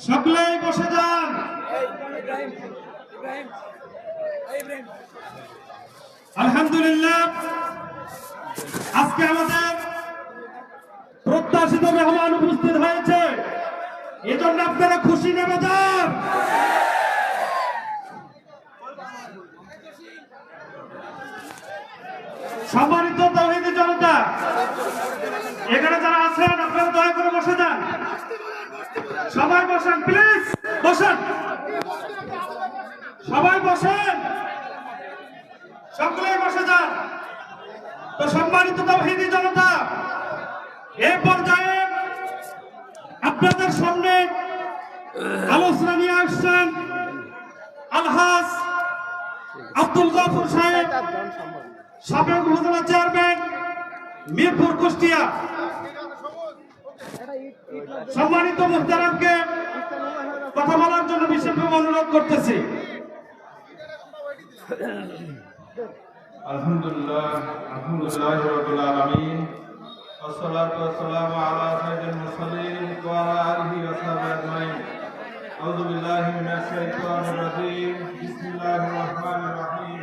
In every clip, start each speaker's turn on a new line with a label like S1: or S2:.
S1: সকলেই বসে যান। আলহামদুলিল্লাহ, আজকে আমাদের প্রত্যাশিত মেহমান উপস্থিত হয়েছে, এজন্য আপনারা খুশি নেমে যান। সম্মানিত তাওহীদি জনতা, এখানে যারা আছেন আপনারা দয়া করে বসে যান। সবাই বসেন, প্লিজ বসেন, সবাই বসেন, সকলে বসে যান। তো সম্মানিত তাওহীদি জনতা, এই পর্যায়ে আপনাদের সামনে আলোচনা নিয়ে আসছেন আলহাজ আব্দুল গফুর সাহেব, সাবেক উপজেলা চেয়ারম্যান, মিরপুর কুষ্টিয়া। সম্মানিত মুহতারামকে কথা বলার জন্য বিশেষভাবে অনুরোধ করতেছি।
S2: আলহামদুলিল্লাহ, আলহামদুলিল্লাহি রাব্বিল আলামিন, ওয়াসসালাতু ওয়াসসালামু আলা সাইয়্যিদিল মুরসালিন ওয়া আলা আলিহি ওয়া সাহবিহি আজমাইন। আউযু বিল্লাহি মিনাশ শাইতানির রাজীম। বিসমিল্লাহির রাহমানির রাহিম।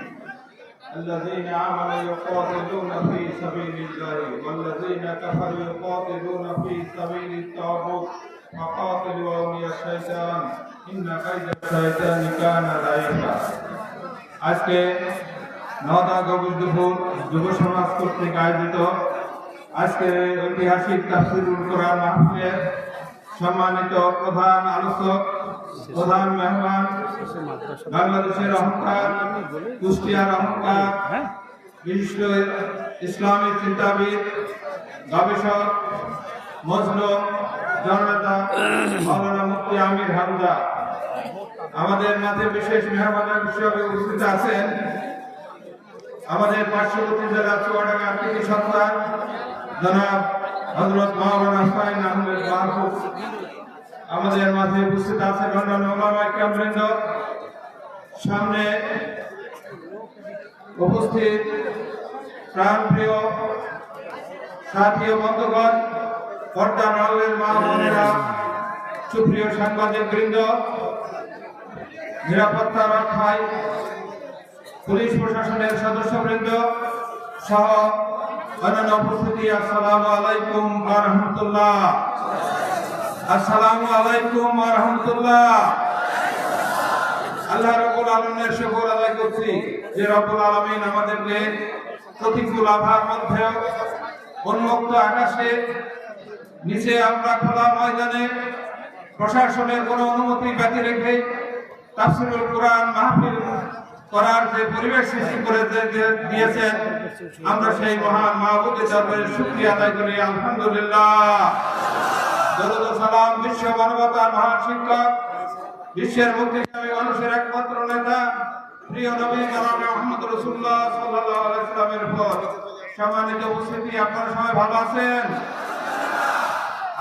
S2: الذين آمنوا يقاتلون في سبيل الله والذين كفروا يقاتلون في سبيل الطاغوت فقاتلوا أولياء الشيطان إن كيد الشيطان كان ضعيفا। আজকে নওদা গোবিন্দপুর যুব সমাজ কর্তৃক আয়োজিত আজকের ঐতিহাসিক তাফসীরুল কোরআন মাহফিলের সম্মানিত প্রধান আলোচক, প্রধান মেহমান, বাংলাদেশের অহংকার, কুষ্টিয়ার অহংকার, বিশিষ্ট ইসলামী চিন্তাবিদ, গবেষক, মজলুম জননেতা মাওলানা মুফতি আমির হামজা, আমাদের মাঝে বিশেষ মেহমানের হিসেবে উপস্থিত আছেন আমাদের পার্শ্ববর্তী জেলা চুয়াডাঙ্গা কৃতি সত্তার জনাব হযরত মাওলানা হুসাইন আহমেদ মাহফুজ, আমাদের মাঝে উপস্থিত আছেন অন্যান্য ওলামা কেরামবৃন্দ, সামনে উপস্থিত প্রাণপ্রিয় সাথী ও বন্ধুগণ, পর্দার আড়ালের মা বোনেরা, সুপ্রিয় সাংবাদিক বৃন্দ, নিরাপত্তা রক্ষায় পুলিশ প্রশাসনের সদস্যবৃন্দ সহ অন্যান্য উপস্থিতি, আসসালামু আলাইকুম ওয়া রাহমাতুল্লাহ। আসসালামু আলাইকুম ওয়া রাহমাতুল্লাহ। আল্লাহ রাব্বুল আলামিনের শুকর আদায় করছি যে রব্বুল আলামিন আমাদেরকে প্রতিকূল আবহাওয়ার মধ্যে উন্মুক্ত আকাশে নিচে আমরা খোলা ময়দানে প্রশাসনের কোনো অনুমতি ব্যতি রেখে তাফসীরুল কোরআন মাহফিল করার যে পরিবেশ সৃষ্টি করে দিয়েছেন, আমরা সেই মহান মাহবুবের দরবারে শুকরিয়া আদায় করি। আলহামদুলিল্লাহ। দরুদ ও সালাম বিশ্ব মানবতার মহান শিক্ষক, বিশ্বের মুক্তিকামী মানুষের একমাত্র নেতা, প্রিয় নবী জনাব মুহাম্মদ রাসূলুল্লাহ সাল্লাল্লাহু আলাইহি ওয়াসাল্লামের উপর। সম্মানিত উপস্থিতি, আপনারা সবাই ভালো আছেন?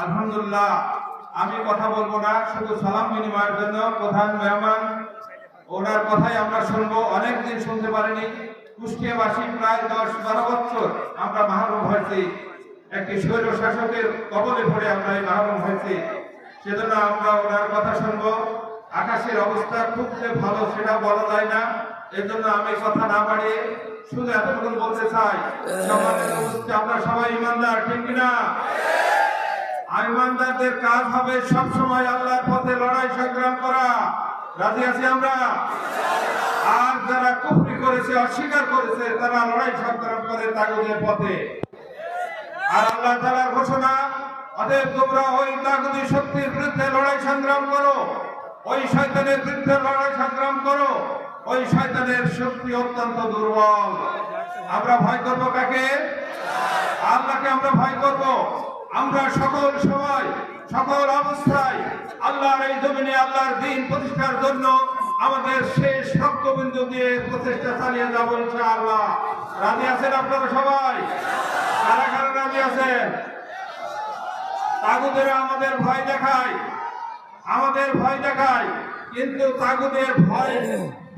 S2: আলহামদুলিল্লাহ। আমি কথা বলবো না, শুধু সালাম বিনিময়ের জন্য প্রধান মেহমান ওনার কথাই আমরা শুনবো। অনেকদিন শুনতে পারিনি। কুষ্টিয়াবাসী প্রায় 10-12 বছর আমরা মাহরুম হয়েছি, একটি স্বৈর শাসকের কবলে পড়ে আমরা এই মাহরুম হয়েছি। সেজন্য আমরা ওনার কথা শুনবো। আকাশের অবস্থা খুব যে ভালো সেটা বলা যায় না, এজন্য আমি কথা না বাড়িয়ে শুধু এতটুকু বলতে চাই, আমরা সবাই ইমানদার, ঠিক কিনা? ইমানদারদের কাজ হবে সবসময় আল্লাহর পথে লড়াই সংগ্রাম করা। রাজি আছি আমরা? আর যারা কুফরি করেছে, অস্বীকার করেছে, তারা লড়াই সংগ্রাম করে তাগুতের পথে। আর আল্লাহ তাআলার ঘোষণা, অতএব তোমরা ওই তাগুতি শক্তির বিরুদ্ধে লড়াই সংগ্রাম করো, ওই শয়তানের বিরুদ্ধে লড়াই সংগ্রাম করো। ওই শয়তানের শক্তি অত্যন্ত দুর্বল। আমরা ভয় করবো কাকে? আল্লাহকে আমরা ভয় করব। আমরা সকল সময় সকল অবস্থায় আল্লাহর এই জমিনে আল্লাহর দ্বীন প্রতিষ্ঠার জন্য আমাদের শেষ রক্তবিন্দু দিয়ে প্রচেষ্টা চালিয়ে যাবো ইনশাআল্লাহ। রাজি আছেন আপনারা সবাই? কারা কারা রাজি আছেন? তাগুতেরা আমাদের ভয় দেখায়, আমাদের ভয় দেখায়, কিন্তু তাগুতের ভয়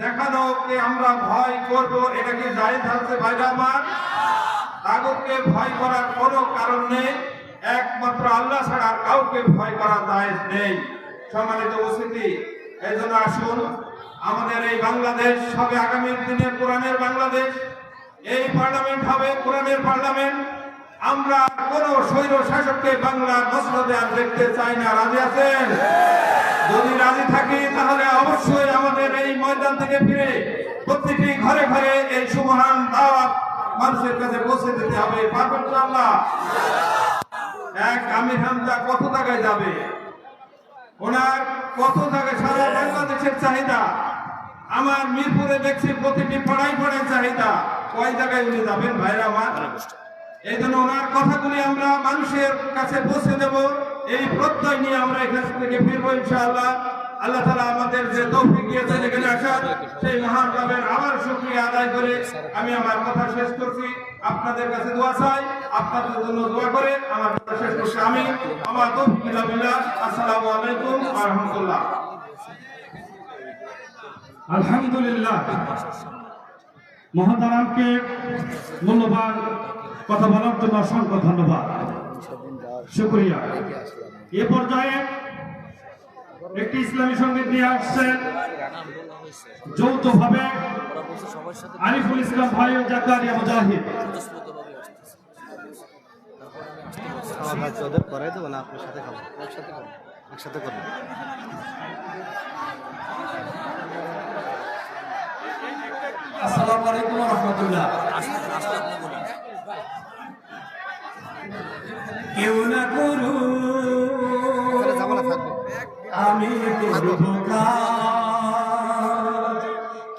S2: দেখানোকে আমরা ভয় করব, এটা কি জায়েজ আছে ভাইরা আমার? তাগুতকে ভয় করার কোনো কারণ নেই। একমাত্র আল্লাহ ছাড়া আর কাউকে ভয় করা জায়েজ নেই। সম্মানিত উপস্থিতি, এই জন্য আসুন আমাদের এই বাংলাদেশ হবে আগামী দিনে কোরআনের বাংলাদেশ। এই পার্লামেন্ট হবে কোরআনের পার্লামেন্ট। আমরা কোন স্বৈর শাসককে বাংলার মসনদে আর দেখতে চাই না। রাজি আছেন? যদি রাজি থাকি তাহলে অবশ্যই আমাদের এই ময়দান থেকে ফিরে প্রতিটি ঘরে ঘরে এই সুমহান দাওয়াত মানুষের কাছে পৌঁছে দিতে হবে। পারবেন তো আল্লাহ? এক আমির হামজা কত জায়গায় যাবে, ওনার কত জায়গায় সারা বাংলাদেশের চাহিদা। আমার মিরপুরে দেখছি প্রতিটি পাড়ায় পাড়ায় চাহিদা। কয় জায়গায় উনি যাবেন ভাইরা আমার? এই জন্য ওনার কথাগুলি আমরা মানুষের কাছে পৌঁছে দেব, এই প্রত্যয় নিয়ে আমরা এখান থেকে ফিরবো ইনশাআল্লাহ। আল্লাহ তাআলা আমাদের যে তৌফিক দিয়েছেন এখানে আসার, সেই মহান রবের আবার শুকরিয়া আদায় করে আমি আমার কথা শেষ করছি। আপনাদের কাছে দোয়া চাই, আপনাদের জন্য দোয়া করে আমার কথা শেষ করছি। আমি আমার তৌফিক ইল্লা বিল্লাহ। আসসালামু আলাইকুম ওয়া রাহমাতুল্লাহ।
S1: আলহামদুলিল্লাহ, মহতারামকে মূল্যবান কথা বলার জন্য অসংখ্য ধন্যবাদ, শুকরিয়া। এ পর্যায়ে একটি ইসলামী সঙ্গীত নিয়ে আসছেন যৌথভাবে আরিফুল ইসলাম ভাই ও জাকারিয়া মুজাহিদ।
S3: করাই দেবো না, আপনার সাথে খাবো, একসাথে করবো।
S4: আসসালামু আলাইকুম ওয়া রাহমাতুল্লাহ। কেউ না করু আমি করব কাজ,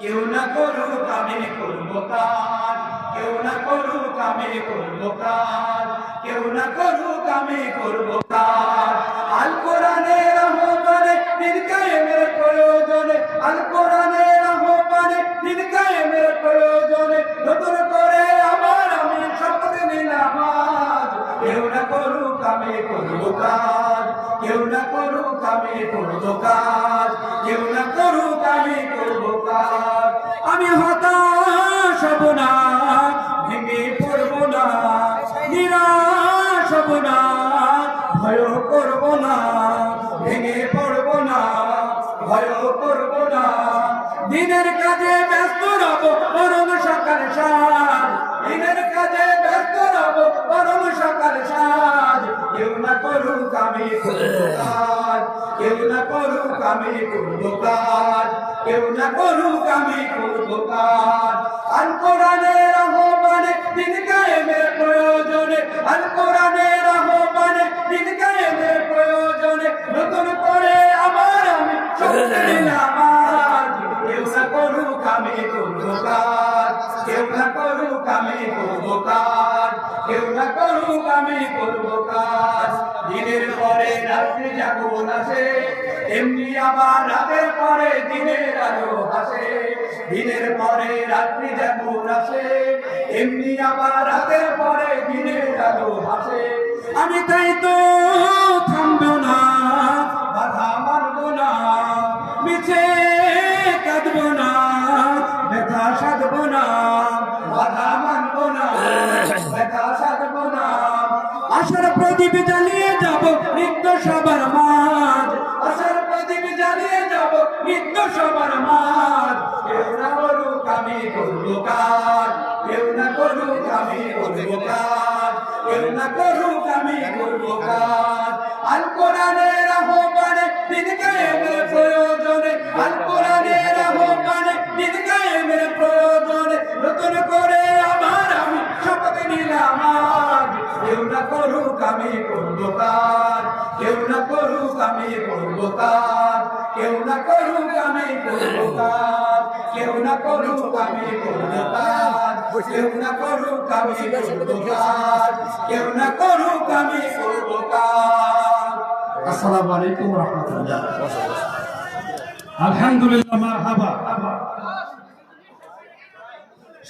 S4: কেউ না করুক আমি করব কাজ, কেউ না করুক আমি করব কাজ, কেউ না করুক আমি করব কাজ। আল কোরআনের আহ্বানে দিন কায়েমের প্রয়োজনে, আল কোরআনের আহ্বানে দিন কায়েমের প্রয়োজনে নতুন করে আবার আমি শপথ নিলাম আজ। কেউ না করুক আমি করব কাজ, কেউ না করুক আমি করব কাজ, কেউ না করুক আমি করব কাজ। আমি হতাশ হব না, ভেঙে পড়ব না, নিরাশ হব না, ভয় করব না, ভেঙে পড়ব না, ভয় করব না। দিনের কাজে ব্যস্ত রব পরম সকাল সাজ, দিনের কাজে ব্যস্ত রব পরম সকাল সাজ। কেউ না করুক আমি করব কাজ, কেউ না করুক আমি করব কাজ, কেউ না করুক আমি করব কাজ। আল কোরআনের আহ্বানে দিন কায়েমের প্রয়োজনে, আল কোরআনের আহ্বানে দিন কায়েমের প্রয়োজনে নতুন করে আবার আমি শপথ নিলাম আজ। কেউ না করুক আমি করব কাজ, কেউ না করুক আমি করব কাজ, কেউ না করুক আমি করব কাজ। দিনের পরে রাত্রি জাগরণ আসে, এমনি আবার রাতের পরে দিনের আলো আসে। দিনের পরে রাত্রি জাগরণ আসে, এমনি আবার রাতের পরে দিনের আলো আসে। আমি তাই তো থামবো না, বাধা মানবো না, মিছে কাঁদবো না, ব্যথা সাধবো না, বাধা মানবো না, ব্যথা সাধবো না। আশার প্রদীপ জ্বালিয়ে যাব নিত্য সবার মাঝ, আশার প্রদীপ জ্বালিয়ে যাব নিত্য সবার মাঝ। কেউ না করুক আমি করব কাজ, কেউ না করুক আমি করব কাজ, কেউ না করুক আমি করব কাজ। আল কোরআনের আহ্বানে দিন কায়েমের প্রয়োজনে, আল কোরআনের আহ্বানে দিন কায়েমের প্রয়োজনে নতুন করে আবার আমি শপথ নিলাম আজ। কেউ না করুক আমি করব কাজ, কেউ না করুক আমি করব কাজ, কেউ না করুক আমি করব কাজ, কেউ না করুক আমি করব কাজ, কেউ না করুক আমি করব কাজ, কেউ না করুক আমি করব কাজ। আসসালামু আলাইকুম ওয়া রাহমাতুল্লাহ।
S1: আলহামদুলিল্লাহ, মারহাবা।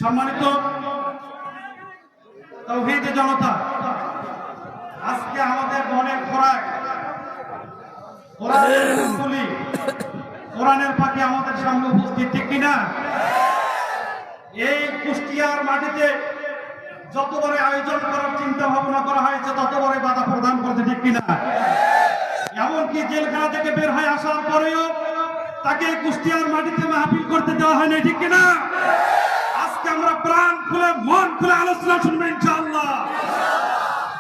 S1: সম্মানিত তাওহীদ জনতা, আজকে আমাদের মনের খোরাক কোরআনের ফুলগুলি, কোরআনের পাখি আমাদের সামনে উপস্থিত, ঠিক কিনা? এই কুষ্টিয়ার মাটিতে যতবারে আয়োজন করার চিন্তা ভাবনা করা হয়েছে ততবারে বাধা প্রদান করতে, ঠিক কিনা? এমনকি জেলখানা থেকে বের হয়ে আসার পরেও তাকে কুষ্টিয়ার মাটিতে মাহফিল করতে দেওয়া হয়নি, ঠিক কিনা? আজকে আমরা প্রাণ খুলে মন খুলে আলোচনা শুনবো ইনশাআল্লাহ।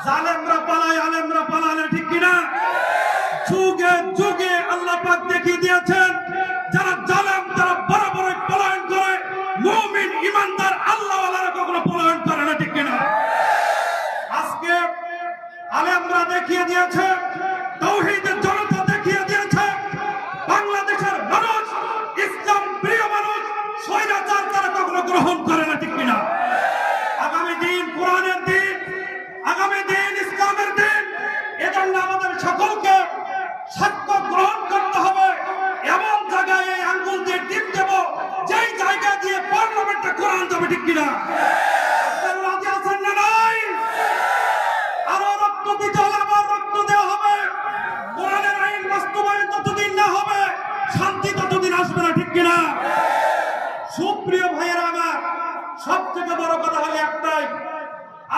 S1: জালেমরা পালায়, আলেমরা পালালে, ঠিক কিনা? যুগে যুগে আল্লাহ পাক দেখিয়ে দিয়েছেন যারা জালেম তারা বরাবর পলায়ন করে, মুমিন ইমানদার আল্লাহওয়ালারা কখনো পলায়ন করে না, ঠিক কিনা? আজকে আলেমরা দেখিয়ে দিয়েছে, তাওহীদের জনতা দেখিয়ে দিয়েছে, বাংলাদেশের মানুষ ইসলাম প্রিয় মানুষ স্বৈরাচার তারা কখনো গ্রহণ করে না, ঠিক কিনা? আগামী দিন কোরআনের দিন, আগামী দিন ইসলামের দিন, এজন্য আমাদের সকলকে সাক্ষ্য গ্রহণ করতে হবে। এমন জায়গায় এই আঙ্গুল দিয়ে টিপ দেব যেই জায়গা দিয়ে পার্লামেন্টে কোরআন যাবে, ঠিক কিনা? আপনারা রাজি আছেন না নাই? আরো রক্ত দিতে হলে আবার রক্ত দেওয়া হবে। কোরআনের আইন বাস্তবায়ন যতদিন না হবে শান্তি ততদিন আসবে না, ঠিক কিনা? সুপ্রিয় ভাইয়েরা আমার, সব থেকে বড় কথা হলো একটাই,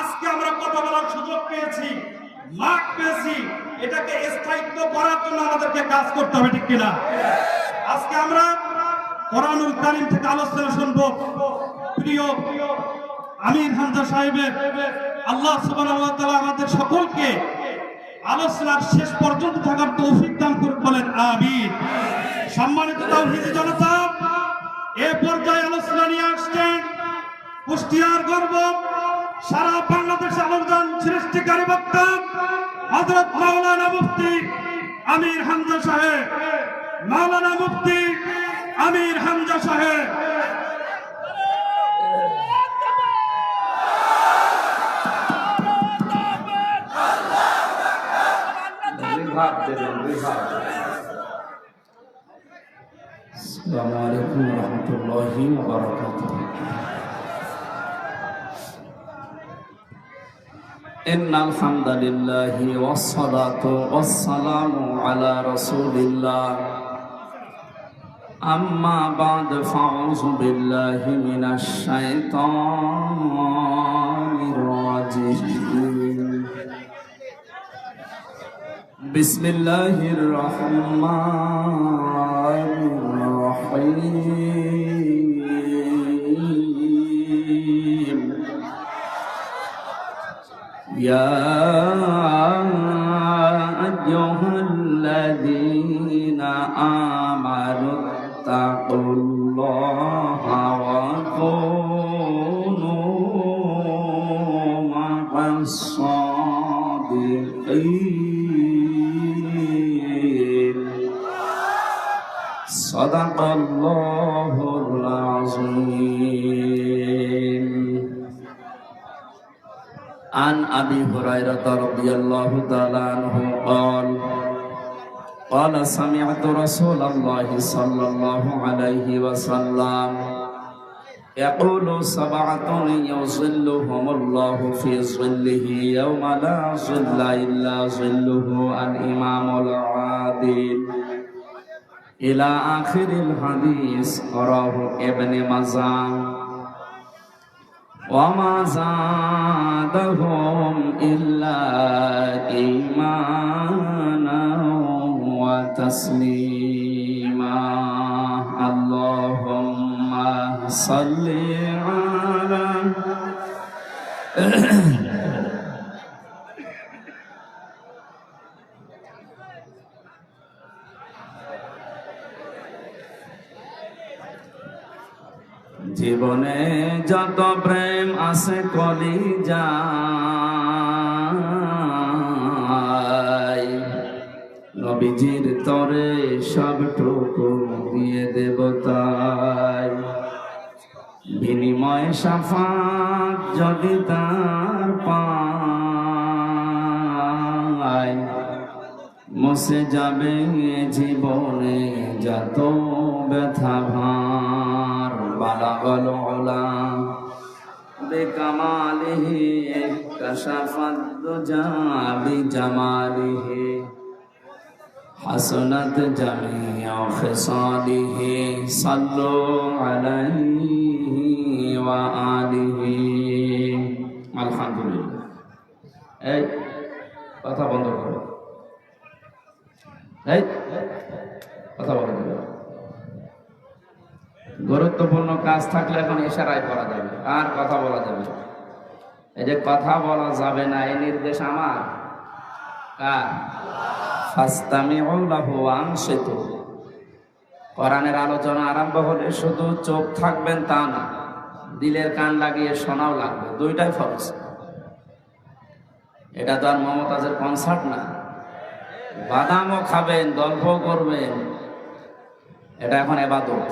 S1: আজকে আমরা কথা বলার সুযোগ পেয়েছি, মাঠ পেয়েছি, এটাকে স্থায়িত্ব করার জন্য আমাদেরকে কাজ করতে হবে, ঠিক কিনা? আজকে আমরা কোরআনুল কারীম থেকে আলোচনা শুনবো। প্রিয় আমির হামজা সাহেবের, আল্লাহ সুবহানাহু ওয়া তাআলা আমাদের সকলকে আলোচনার শেষ পর্যন্ত থাকার তৌফিক দান করুন, বলেন আমিন। সম্মানিত তাওহীদি জনতা, এ পর্যায়ে আলোচনা নিয়ে আসছেন কুষ্টিয়ার গর্ব, সারা বাংলাদেশে আলোড়ন সৃষ্টিকারী বক্তা হযরত মাওলানা মুফতি আমির হামজা সাহেব। মাওলানা মুফতি আমির হামজা সাহেব।
S4: আসসালামু আলাইকুম ওয়া রাহমাতুল্লাহি ওয়া বারাকাতুহু। ইন্নাল হামদালিল্লাহি ওয়াস সালাতু ওয়াস সালামু আলা রাসূলিল্লাহ। আম্মা বা'দ ফাউযু বিল্লাহি মিনাশ শাইতানির রাজিম। বিসমিল্লাহির রহমানির রহিম। ইয়া আইয়ুহাল্লাযীনা আমানু তাকুল্লাহা ওয়া কুনু মা'আস সাদিকিন। সাদাকাল্লাহুল আযীম। عن أبي هريرة رضي الله تعالى عنه قال سمعت رسول الله صلى الله عليه وسلم يقول سبعة يظلهم الله في ظله يوم لا ظل إلا ظله الإمام العادل إلى آخر الحديث. رواه ابن ماجه. وما زادهم إلا إيمانا وتسليما. اللهم صل على জীবনে যত প্রেম আছে কলিজায়, নবীজির তরে সবটুকু দিয়ে দেব তাই। বিনিময় শাফাত যদি তার পাই, মুছে যাবে জীবনে যত ব্যথা ভার। বালাগাল উলা বিকামালিহি কাশাফাদ দুজা বিজামালিহি হাসনাত জামিউ খিসালিহি। সাল্লু আলাইহি ওয়া আলিহি।
S5: আলহামদুলিল্লাহ। এই কথা বন্ধ করো, এই কথা বন্ধ করো। গুরুত্বপূর্ণ কাজ থাকলে এখন ইশারায় করা যাবে, আর কথা বলা যাবে না। এই যে কথা বলা যাবে না এই নির্দেশ আমার কার? ফাস্তামিউ লাহু ওয়া আনসিতু। কোরআনের আলোচনা আরম্ভ হলে শুধু চোখ থাকবেন তা না, দিলের কান লাগিয়ে শোনাও লাগবে, দুইটাই ফরজ। এটা তো আর মমতাজের কনসার্ট না, বাদামও খাবেন, গল্পও করবেন, এটা এখন ইবাদত।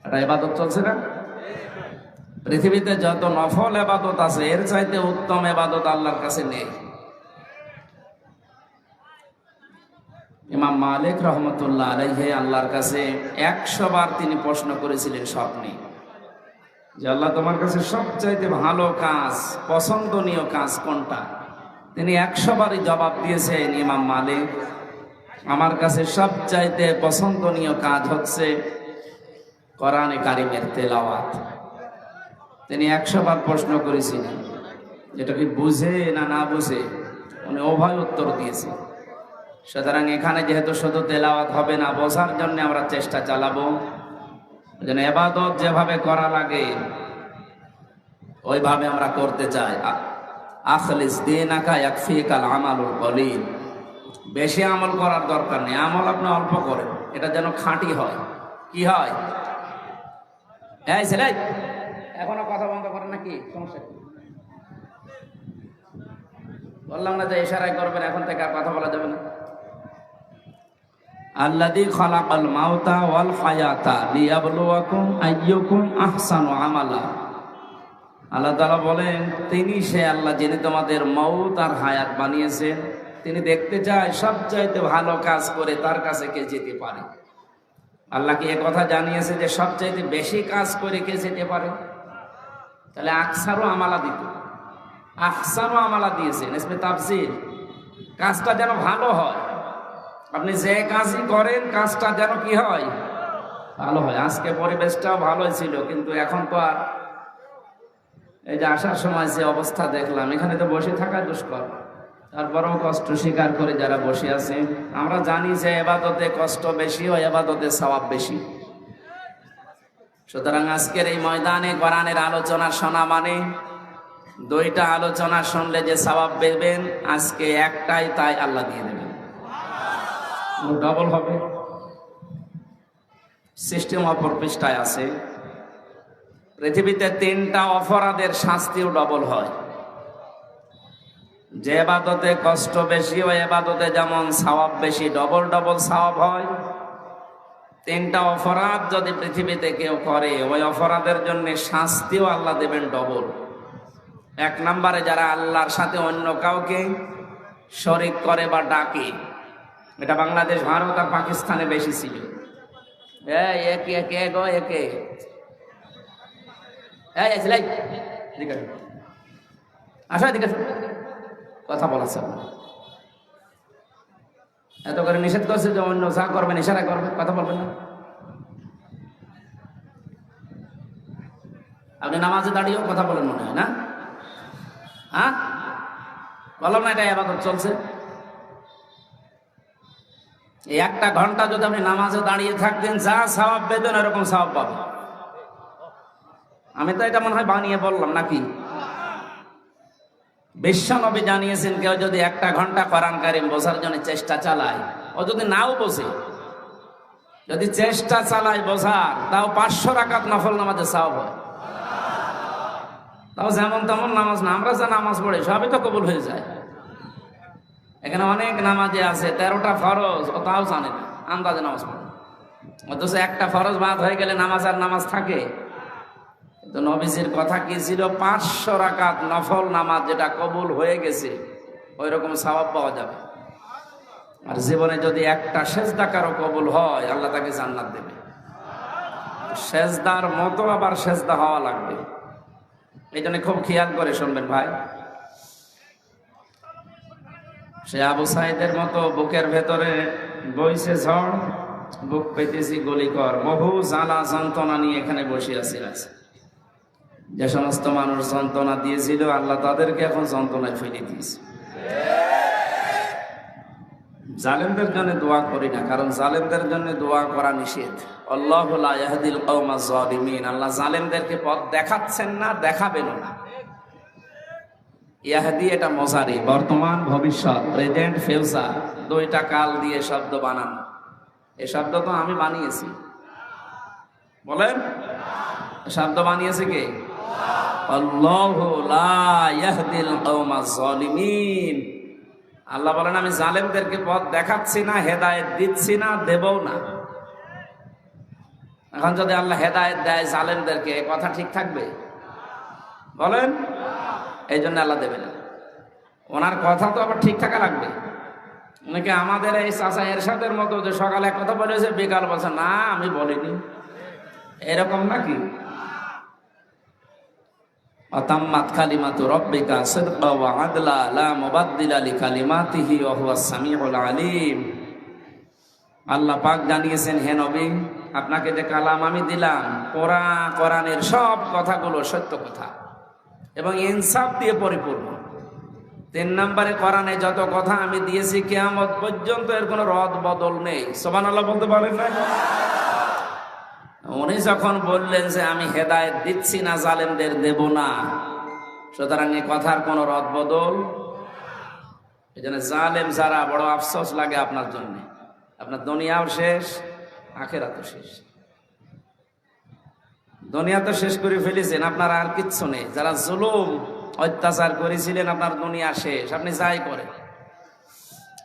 S5: এটা ইবাদত চলছে না? পৃথিবীতে যত নফল ইবাদত আছে এর চাইতে উত্তম ইবাদত আল্লাহর কাছে নেই। ইমাম মালিক রহমতুল্লাহ আলাইহি আল্লাহর কাছে 100 বার তিনি প্রশ্ন করেছিলেন স্বপ্নে, যে আল্লাহ তোমার কাছে সবচাইতে ভালো কাজ, পছন্দনীয় কাজ কোনটা? তিনি 100 বারই জবাব দিয়েছেন, ইমাম মালিক, আমার কাছে সবচাইতে পছন্দনীয় কাজ হচ্ছে কোরআনে কারিমের তেলাওয়াত। তিনি 100 বার প্রশ্ন করেছিলেন, যেটা কি বুঝে না না বুঝে, উনি উভয় উত্তর দিয়েছে। সুতরাং এখানে যেহেতু শুধু তেলাওয়াত হবে না, বোঝার জন্য আমরা চেষ্টা চালাবো যেন ইবাদত যেভাবে করা লাগে ওইভাবে আমরা করতে চাই। আখলিস দীনাকা ইয়াকফিকাল আমালুল কলিল। বেশি আমল করার দরকার নেই, আমল আপনি অল্প করেন, এটা যেন খাঁটি হয়। কি হয়? এই ছেলে এখনো কথা বন্ধ করেন নাকি? সমস্যা কি? বললাম না যে ইশারায় করবেন, এখন থেকে আর কথা বলা যাবে না। আল্লাযী খালাকাল মাউতা ওয়াল হায়াতা লিয়াবলুয়াকুম আইয়ুকুম আহসানু আমালা। আল্লাহ তাআলা বলেন, তিনি সে আল্লাহ যিনি তোমাদের মউত আর হায়াত বানিয়েছেন। তিনি দেখতে চায় সবচাইতে ভালো কাজ করে তার কাছে কে যেতে পারে। আল্লাহ কি কথা জানিয়েছে যে সবচাইতে বেশি কাজ করে কে যেতে পারে? তাহলে আকসারু আমালা দিত, আহসানু আমালা দিয়েছেন। ইসমে তাফসীর, কাজটা যেন ভালো হয়। আপনি যে কাজই করেন কাজটা যেন কি হয়? ভালো হয়। আজকে পরিবেশটাও ভালোই ছিল, কিন্তু এখন তো আর এই যে আসার সময় যে অবস্থা দেখলাম, এখানে তো বসে থাকা দুষ্কর। তারপরেও কষ্ট স্বীকার করে যারা বসে আছে, আমরা জানি যে ইবাদতে কষ্ট বেশি ও ইবাদতে সওয়াব বেশি। সুতরাং আজকের এই ময়দানে কোরআনের আলোচনা শোনা মানে দুইটা আলোচনা শুনলে যে সওয়াব পাবেন, আজকে একটাই তাই আল্লাহ দিয়ে দেবেন, ডবল হবে। সিস্টেম অপর পৃষ্ঠায় আছে, পৃথিবীতে 3টা অপরাধের শাস্তিও ডবল হয়। যে ইবাদতে কষ্ট বেশি ওই ইবাদতে যেমন সওয়াব বেশি, ডবল ডবল সওয়াব হয়। 3টা অপরাধ যদি পৃথিবীতে কেউ করে, ওই অপরাধের জন্য শাস্তিও আল্লাহ দেবেন ডবল। 1 নম্বরে যারা আল্লাহর সাথে অন্য কাউকে শরীক করে বা ডাকে, এটা বাংলাদেশ, ভারত আর পাকিস্তানে বেশি ছিল। একে একে গো একে আসা দিকে কথা বলাচ্ছে, এত করে নিষেধ করছে যে অন্য যা করবেন ইশারা করবেন, কথা বলবেন না। আপনি নামাজে দাঁড়িয়েও কথা বলেন মনে হয় না? হ্যাঁ বললাম না, এটা ইবাদত চলছে। এই 1টা ঘন্টা যদি আপনি নামাজে দাঁড়িয়ে থাকতেন, যা সওয়াব পেতেন এরকম সওয়াব পাবেন। আমি তো এটা মনে হয় বানিয়ে বললাম নাকি? বিশ্বনবী জানিয়েছেন, কেউ যদি 1টা ঘন্টা কোরআন কারীম বোঝার জন্য চেষ্টা চালায়, ও যদি নাও বোঝে, যদি চেষ্টা চালায় বোঝার, তাও 500 রাকাত নফল নামাজে সওয়াব হয়। তাও যেমন তেমন নামাজ না, আমরা যা নামাজ পড়ি সবই তো কবুল হয়ে যায়। এখানে অনেক নামাজে আছে 13টা ফরজ, ও তাও জানে না, আন্দাজে নামাজ পড়ে। অথচ 1টা ফরজ বাদ হয়ে গেলে নামাজ আর নামাজ থাকে। তো নবীজির কথা কি ছিল? 500 রাকাত নফল নামাজ যেটা কবুল হয়ে গেছে, ওই রকম সওয়াব পাওয়া যাবে। আর জীবনে যদি 1টা সেজদা কারো কবুল হয়, আল্লাহ তাকে জান্নাত দেবে। সেজদার মতো আবার সেজদা হওয়া লাগবে। এই জন্য খুব খেয়াল করে শুনবেন ভাই। সে আবু সাইদের মতো বুকের ভেতরে বইছে ঝড়, বুক পেতেছি গলিকর, বহু জ্বালা যন্ত্রণা নিয়ে এখানে বসে আছি। যে সমস্ত মানুষ যন্ত্রণা দিয়েছিল আল্লাহ তাদেরকে এখন যন্ত্রণায় ফেলে দিয়েছে। জালেমদের জন্য দোয়া করি না, কারণ জালেমদের জন্য দোয়া করা নিষেধ। আল্লাহু লা ইয়াহদিল কওমাজ জালিমিন, আল্লাহ জালেমদেরকে পথ দেখাচ্ছেন না, দেখাবেনও না। ইয়াহদি এটা মজারি, বর্তমান ভবিষ্যৎ, প্রেজেন্ট ফিউচার, দুইটা কাল দিয়ে শব্দ বানানো। এই শব্দ তো আমি বানিয়েছি, বলেন শব্দ বানিয়েছে কে? আল্লাহু লা ইয়াহদিল কওমাজ জালিমিন। আল্লাহ বলেন আমি জালেমদেরকে পথ দেখাচ্ছি না, হেদায়েত দিচ্ছি না, দেবও না। এখন যদি আল্লাহ হেদায়েত দেয় জালেমদেরকে, এই কথা ঠিক থাকবে? বলেন। এই জন্য আল্লাহ দেবে না। ওনার কথা তো আবার ঠিক থাকা লাগবে। অনেকে আমাদের এই চাচা এরশাদের মতো যে সকালে এক কথা বলেছে, বিকাল বলছে না আমি বলিনি, এরকম নাকি? আতাম্মাত কালিমাতু রাব্বিকা সিদকা ওয়া আদলা লা মুবাদদিলা লিকালিমাতিহি ওয়া হুয়াস সামিউল আলিম। আল্লাহ পাক জানিয়েছেন, হে নবী আপনাকে যে কালাম আমি দিলাম, কোরআনের সব কথাগুলো সত্য কথা এবং ইনসাফ দিয়ে পরিপূর্ণ। 3 নম্বরে কোরআনে যত কথা আমি দিয়েছি কিয়ামত পর্যন্ত এর কোনো রদ বদল নেই। সুবহানাল্লাহ বলতে পারেন না? উনি যখন বললেন যে আমি হেদায়েত দিচ্ছি না, জালেমদের দেব না, সুতরাং এই কথার কোনো রদ বদল। এই জন্য জালেম যারা, বড় আফসোস লাগে আপনার জন্য। আপনার দুনিয়াও শেষ, আখিরাতও শেষ। দুনিয়া তো শেষ করে ফেলেছেন, আপনার আর কিচ্ছু নেই। যারা জুলুম অত্যাচার করেছিলেন, আপনার দুনিয়া শেষ, আপনি যাই করেন।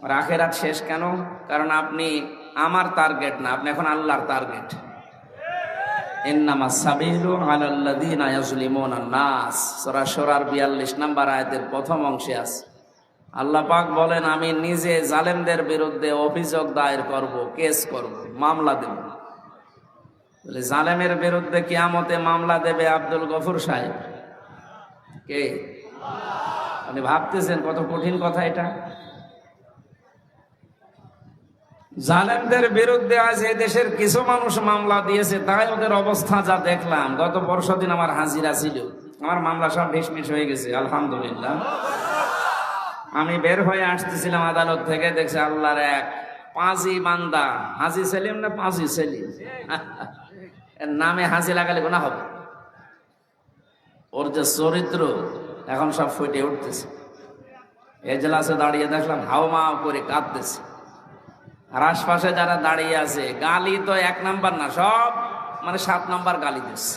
S5: আর আখিরাত শেষ কেন? কারণ আপনি আমার টার্গেট না, আপনি এখন আল্লাহর টার্গেট। ইন্নামাস সাবিলু আলাল্লাযিনা ইয়াজলিমুনান নাস, সূরা শুরার 42 নম্বর আয়াতের প্রথম অংশে আছে। আল্লাহ পাক বলেন আমি নিজে জালেমদের বিরুদ্ধে অভিযোগ দায়ের করব, কেস করব, মামলা দেব। বলে জালেমের বিরুদ্ধে কিয়ামতে মামলা দেবে আব্দুল গফুর সাহেব কে? আপনি ভাবতেছেন কত কঠিন কথা এটা। জালেমদের বিরুদ্ধে আজ এই দেশের কিছু মানুষ মামলা দিয়েছে, তাই ওদের অবস্থা যা দেখলাম। গত পরশুদিন আমার হাজিরা ছিল, আমার মামলা সব ঢিসমিস হয়ে গেছে আলহামদুলিল্লাহ। আমি বের হয়ে আসতেছিলাম আদালত থেকে, দেখছি আল্লাহর এক পাঁজি বান্দা, হাজি সেলিম না পাঁজি সেলিম, এর নামে হাজি লাগালে গুনাহ হবে। ওর যে চরিত্র এখন সব ফুটে উঠতেছে। এজলাসে দাঁড়িয়ে দেখলাম হাওমাও করে কাঁদতেছে, আর আশপাশে যারা দাঁড়িয়ে আছে, গালি তো 1 নাম্বার না, সব মানে 7 নাম্বার গালি দিচ্ছে।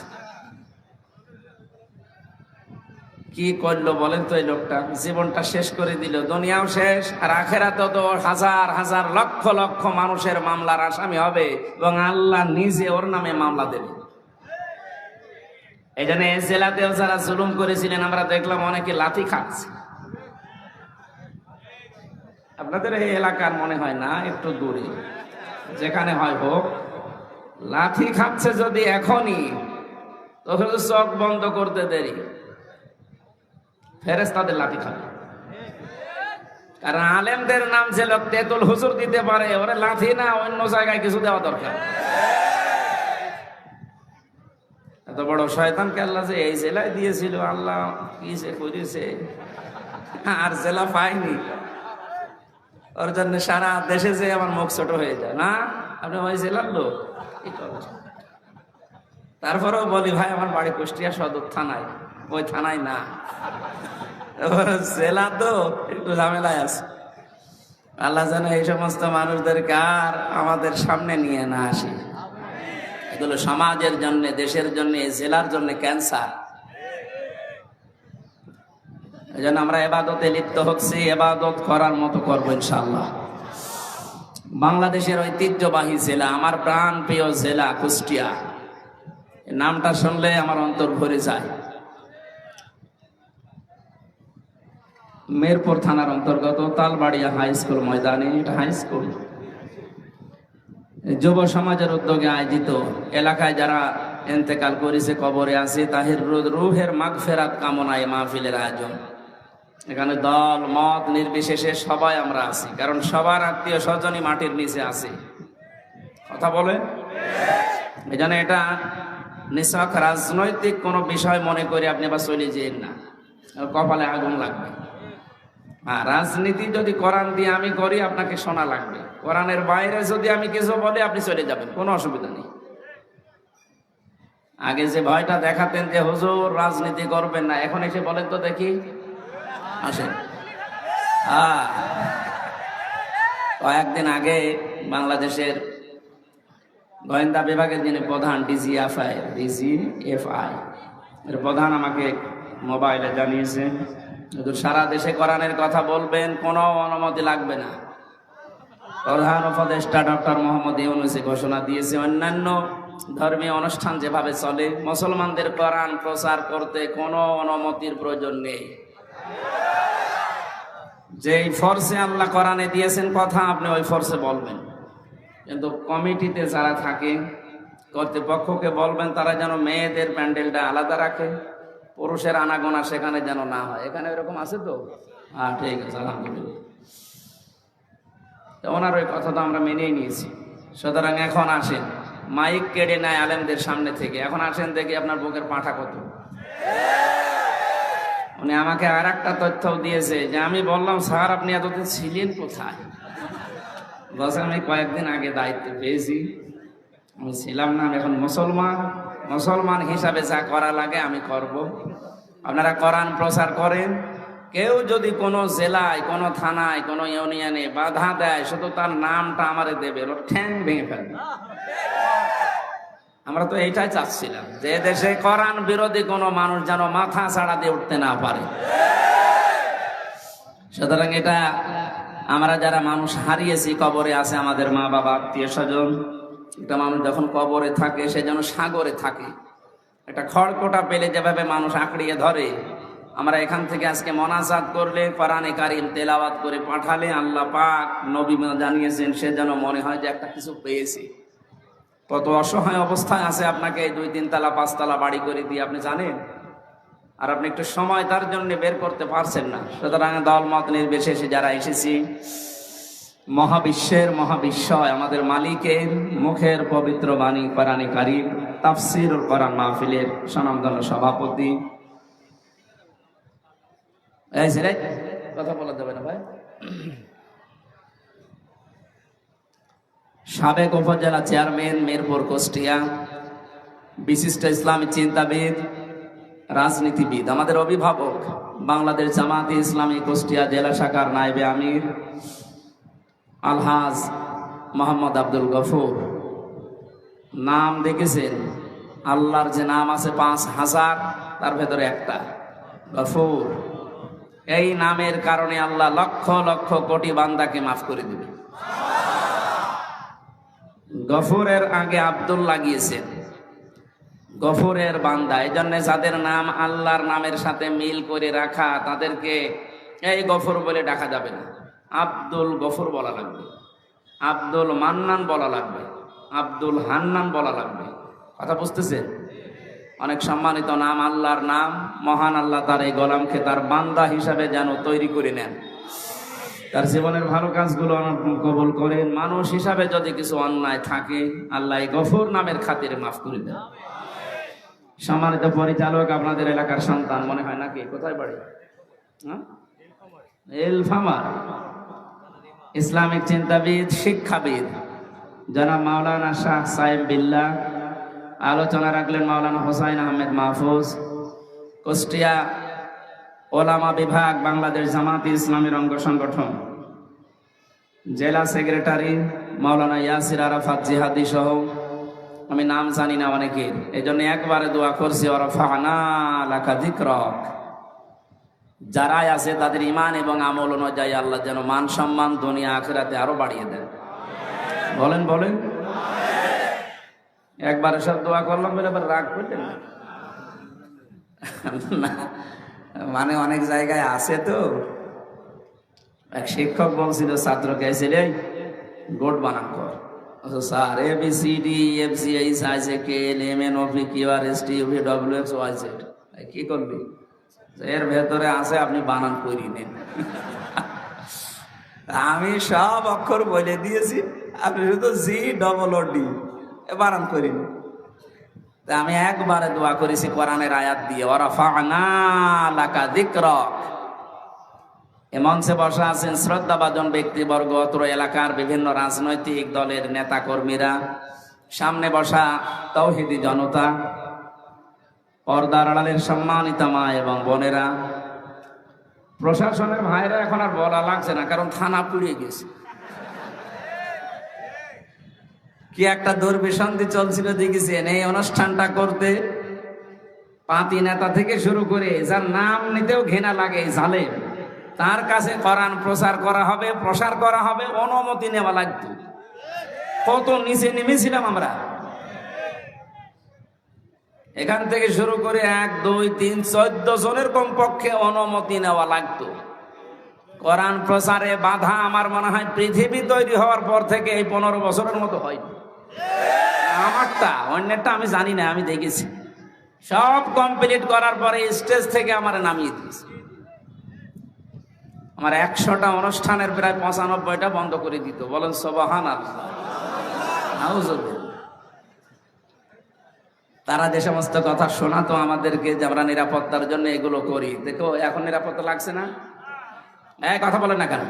S5: কি করলো বলেন তো? এই লোকটা জীবনটা শেষ করে দিল, দুনিয়াও শেষ, আর আখেরাতেও তো হাজার হাজার লক্ষ লক্ষ মানুষের মামলার আসামি হবে এবং আল্লাহ নিজে ওর নামে মামলা দেবে। এই জন্য এই জেলাতেও যারা জুলুম করেছিলেন, আমরা দেখলাম অনেকে লাঠি খাচ্ছে। আপনাদের এই এলাকার মনে হয় না, একটু দূরে যেখানে হয় হোক, লাঠি খাচ্ছে যদি এখনই, তখন চোখ বন্ধ করতে দেরি, ফেরেশতাদের লাঠি খাবে। কারণ আলেমদের নাম যে লোক তেতুল হুজুর দিতে পারে, ওরে লাঠি না অন্য জায়গায় কিছু দেওয়া দরকার। এত বড় শয়তানকে আল্লাহ যে এই জেলায় দিয়েছিল, আল্লাহ কি যে করেছে, আর জেলা পাইনি। ওর জন্য সারা দেশে যে আমার মুখ ছোট হয়ে যায় না, আপনি ওই জেলার লোক। তারপরেও বলি ভাই আমার বাড়ি কুষ্টিয়া সদর থানায়, ওই থানায় না, জেলা তো একটু ঝামেলায় আছে। আল্লাহ যেন এই সমস্ত মানুষদেরকে আর আমাদের সামনে নিয়ে না আসে। এগুলো সমাজের জন্য, দেশের জন্য, জেলার জন্য ক্যান্সার। এই জন্য আমরা ইবাদতে লিপ্ত হচ্ছি, ইবাদত করার মতো করবো ইনশাআল্লাহ। বাংলাদেশের ঐতিহ্যবাহী জেলা, আমার প্রাণ প্রিয় জেলা কুষ্টিয়া, নামটা শুনলে আমার অন্তর ভরে যায়। মেরপুর থানার অন্তর্গত তালবাড়িয়া হাই স্কুল ময়দানে, এটা হাই স্কুল, যুব সমাজের উদ্যোগে আয়োজিত, এলাকায় যারা ইন্তেকাল করেছে, কবরে আছে, তাদের রুহের মাগফিরাত কামনায় মাহফিলের আয়োজন। এখানে দল মত নির্বিশেষে সবাই আমরা আছি, কারণ সবার আত্মীয় স্বজনই মাটির নিচে আছে। কথা বলে, এই জন্য এটা নিছক রাজনৈতিক কোনো বিষয় মনে করে আপনি আবার চলে যেন না, কপালে আগুন লাগবে। আর রাজনীতি যদি কোরআন দিয়ে আমি করি আপনাকে শোনা লাগবে, কোরআনের বাইরে যদি আমি কিছু বলি আপনি চলে যাবেন, কোনো অসুবিধা নেই। আগে যে ভয়টা দেখাতেন যে হুজুর রাজনীতি করবেন না, এখন এসে বলেন তো দেখি, আসেন। কয়েকদিন আগে বাংলাদেশের গোয়েন্দা বিভাগের যিনি প্রধান ডিজিএফআই এর প্রধান আমাকে মোবাইলে জানিয়েছে, সারা দেশে কোরআনের কথা বলবেন, কোনো অনুমতি লাগবে না। প্রধান উপদেষ্টা ডক্টর মোহাম্মদ ইউনূসী ঘোষণা দিয়েছে অন্যান্য ধর্মীয় অনুষ্ঠান যেভাবে চলে মুসলমানদের কোরআন প্রচার করতে কোনো অনুমতির প্রয়োজন নেই। যেই ফোর্সে আল্লাহ কোরআনে দিয়েছেন কথা, আপনি ওই ফোর্সে বলবেন। কিন্তু কমিটিতে যারা থাকে, কর্তৃপক্ষকে বলবেন তারা যেন মেয়েদের প্যান্ডেলটা আলাদা রাখে, পুরুষের আনাগোনা সেখানে যেন না হয়। এখানে এরকম আছে তো? হ্যাঁ, ঠিক আছে, আলহামদুলিল্লাহ। তো ওনার ওই কথা তো আমরা মেনেই নিয়েছি। সুতরাং এখন আসেন, মাইক কেড়ে নেয় আলেমদের সামনে থেকে, এখন আসেন দেখি আপনার বুকের পাঁঠা কত। উনি আমাকে আর একটা তথ্য দিয়েছে যে আমি বললাম স্যার আপনি এতদিন ছিলেন কোথায়? বলছে আমি কয়েকদিন আগে দায়িত্ব পেয়েছি, আমি ছিলাম না, আমি এখন মুসলমান হিসাবে যা করা লাগে আমি করব। আপনারা কোরআন প্রচার করেন, কেউ যদি কোনো জেলায়, কোনো থানায়, কোনো ইউনিয়নে বাধা দেয়, শুধু তার নামটা আমারে দেবে, ওর ঠ্যাং ভেঙে ফেলবে। আমরা তো এইটাই চাচ্ছিলাম যে দেশে কোরআন বিরোধী কোনো মানুষ যেন মাথা ছাড়া দিয়ে উঠতে না পারে। সুতরাং এটা আমরা যারা মানুষ হারিয়েছি, কবরে আছে আমাদের মা বাবা, আত্মীয় স্বজন, একটা মানুষ যখন কবরে থাকে সে যেন সাগরে থাকে। একটা খড়কোটা পেলে যেভাবে মানুষ আঁকড়িয়ে ধরে, আমরা এখান থেকে আজকে মোনাজাত করলে, কোরআনে কারিম তেলাওয়াত করে পাঠালে, আল্লাহ পাক নবী জানিয়েছেন সে যেন মনে হয় যে একটা কিছু পেয়েছে। কত অসহায় অবস্থায় আছে, আপনাকে 2-3 তালা 5 তালা বাড়ি করে দিয়ে আপনি জানেন, আর আপনি একটু সময় তার জন্য বের করতে পারছেন না। সুতরাং দলমত নির্বিশেষে যারা এসেছি, মহাবিশ্বয় আমাদের মালিকের মুখের পবিত্র বাণী কোরআনে কারিম তাফসীরুল কোরআন মাহফিলের স্বনামধন্য সভাপতি, এই ছেলে কথা বলা যাবে না ভাই, সাবেক উপজেলা চেয়ারম্যান মিরপুর কুষ্টিয়া, বিশিষ্ট ইসলামী চিন্তাবিদ, রাজনীতিবিদ, আমাদের অভিভাবক, বাংলাদেশ জামাতে ইসলামী কুষ্টিয়া জেলা শাখার নায়েবে আমির আলহাজ মোহাম্মদ আব্দুল গফুর। নাম দেখেছেন? আল্লাহর যে নাম আছে 5000, তার ভেতরে একটা গফুর। এই নামের কারণে আল্লাহ লক্ষ লক্ষ কোটি বান্দাকে মাফ করে দিবে। গফুরের আগে আব্দুল লাগিয়েছেন, গফুরের বান্দা। এই জন্য যাদের নাম আল্লাহর নামের সাথে মিল করে রাখা, তাদেরকে এই গফুর বলে ডাকা যাবে না, আব্দুল গফুর বলা লাগবে, আব্দুল মান্নান বলা লাগবে, আব্দুল হান্নান বলা লাগবে। কথা বুঝতেছেন? অনেক সম্মানিত নাম, আল্লাহর নাম। মহান আল্লাহ তার এই গোলামকে তার বান্দা হিসাবে যেন তৈরি করে নেন, তার জীবনের ভালো কাজগুলো কবুল করেন। মানুষ হিসাবে যদি কিছু অন্যায় থাকে, আল্লাহ এই গফুর নামের খাতিরে মাফ করে দেন। সম্মানিত পরিচালক, আপনাদের এলাকার সন্তান মনে হয় নাকি? কোথায় বাড়ি? এলফামার। ইসলামিক চিন্তাবিদ, শিক্ষাবিদ জনাব মাওলানা শাহ সাহেব বিল্লাহ। আলোচনা রাখলেন মাওলানা হোসাইন আহমেদ মাহফুজ। কুষ্টিয়া ওলামা বিভাগ, বাংলাদেশ জামাতে ইসলামীর অঙ্গ সংগঠন, জেলা সেক্রেটারি মাওলানা ইয়াসির আরাফাত জিহাদি সহ আমি নাম জানি না অনেকের, এই জন্য একবারে দোয়া করছি, ওয়ারাফা'না লাকা যিকরাক। যারাই আছে তাদের ইমান এবং আমল অনুযায়ী আল্লাহ যেন মান সম্মান দুনিয়া আখিরাতে আরো বাড়িয়ে দেন। বলেন বলেন। একবারে সব দোয়া করলাম বলে আবার রাগ করলেন না, মানে অনেক জায়গায় আছে তো। এক শিক্ষক বলছিল ছাত্রকে, এসে গোট বানান কর। স্যার ABCDEFGHIJKLMNOPQRSTUVWXYZ কি করবি? এর ভেতরে আছে, আপনি বানান করিয়ে নেন। আমি সব অক্ষর বলে দিয়েছি, আপনি শুধু GOOD বানান করিনি। তা আমি একবারে দোয়া করেছি কোরআনের আয়াত দিয়ে, ওয়ারাফা'না লাকা যিকরাক। এ মঞ্চে বসা আছেন শ্রদ্ধাভাজন ব্যক্তিবর্গ, অত্র এলাকার বিভিন্ন রাজনৈতিক দলের নেতা কর্মীরা, সামনে বসা তাওহীদি জনতা, পর্দার আড়ালের সম্মানিত মা এবং বোনেরা, প্রশাসনের ভাইরা এখন আর বলা লাগছে না, কারণ থানা পুড়িয়ে গেছে। কি একটা দুর্বিসন্ধি চলছিল দেখেছেন এই অনুষ্ঠানটা করতে। পাতি নেতা থেকে শুরু করে যার নাম নিতেও ঘৃণা লাগে জালেম, তার কাছে কোরআন প্রচার করা হবে অনুমতি নেওয়া লাগতো। কত নিচে নেমেছিলাম আমরা। এখান থেকে শুরু করে 1, 2, 3, 14 জনের কমপক্ষে অনুমতি নেওয়া লাগতো। কোরআন প্রচারে বাধা আমার মনে হয় পৃথিবী তৈরি হওয়ার পর থেকে এই 15 বছরের মতো হয়। আমারটা, অন্যটা আমি জানি না, আমি দেখেছি। সব কমপ্লিট করার পরে স্টেজ থেকে আমার নামিয়ে দিয়েছে। আমার 100টা অনুষ্ঠানের প্রায় 95টা বন্ধ করে দিত। বলেন সুবহানাল্লাহ। নাউজুবিল্লাহ। তারা যে সমস্ত কথা শোনাতো আমাদেরকে যে আমরা নিরাপত্তার জন্য এগুলো করি, দেখো এখন নিরাপত্তা লাগছে না? কথা বলেন না কেন?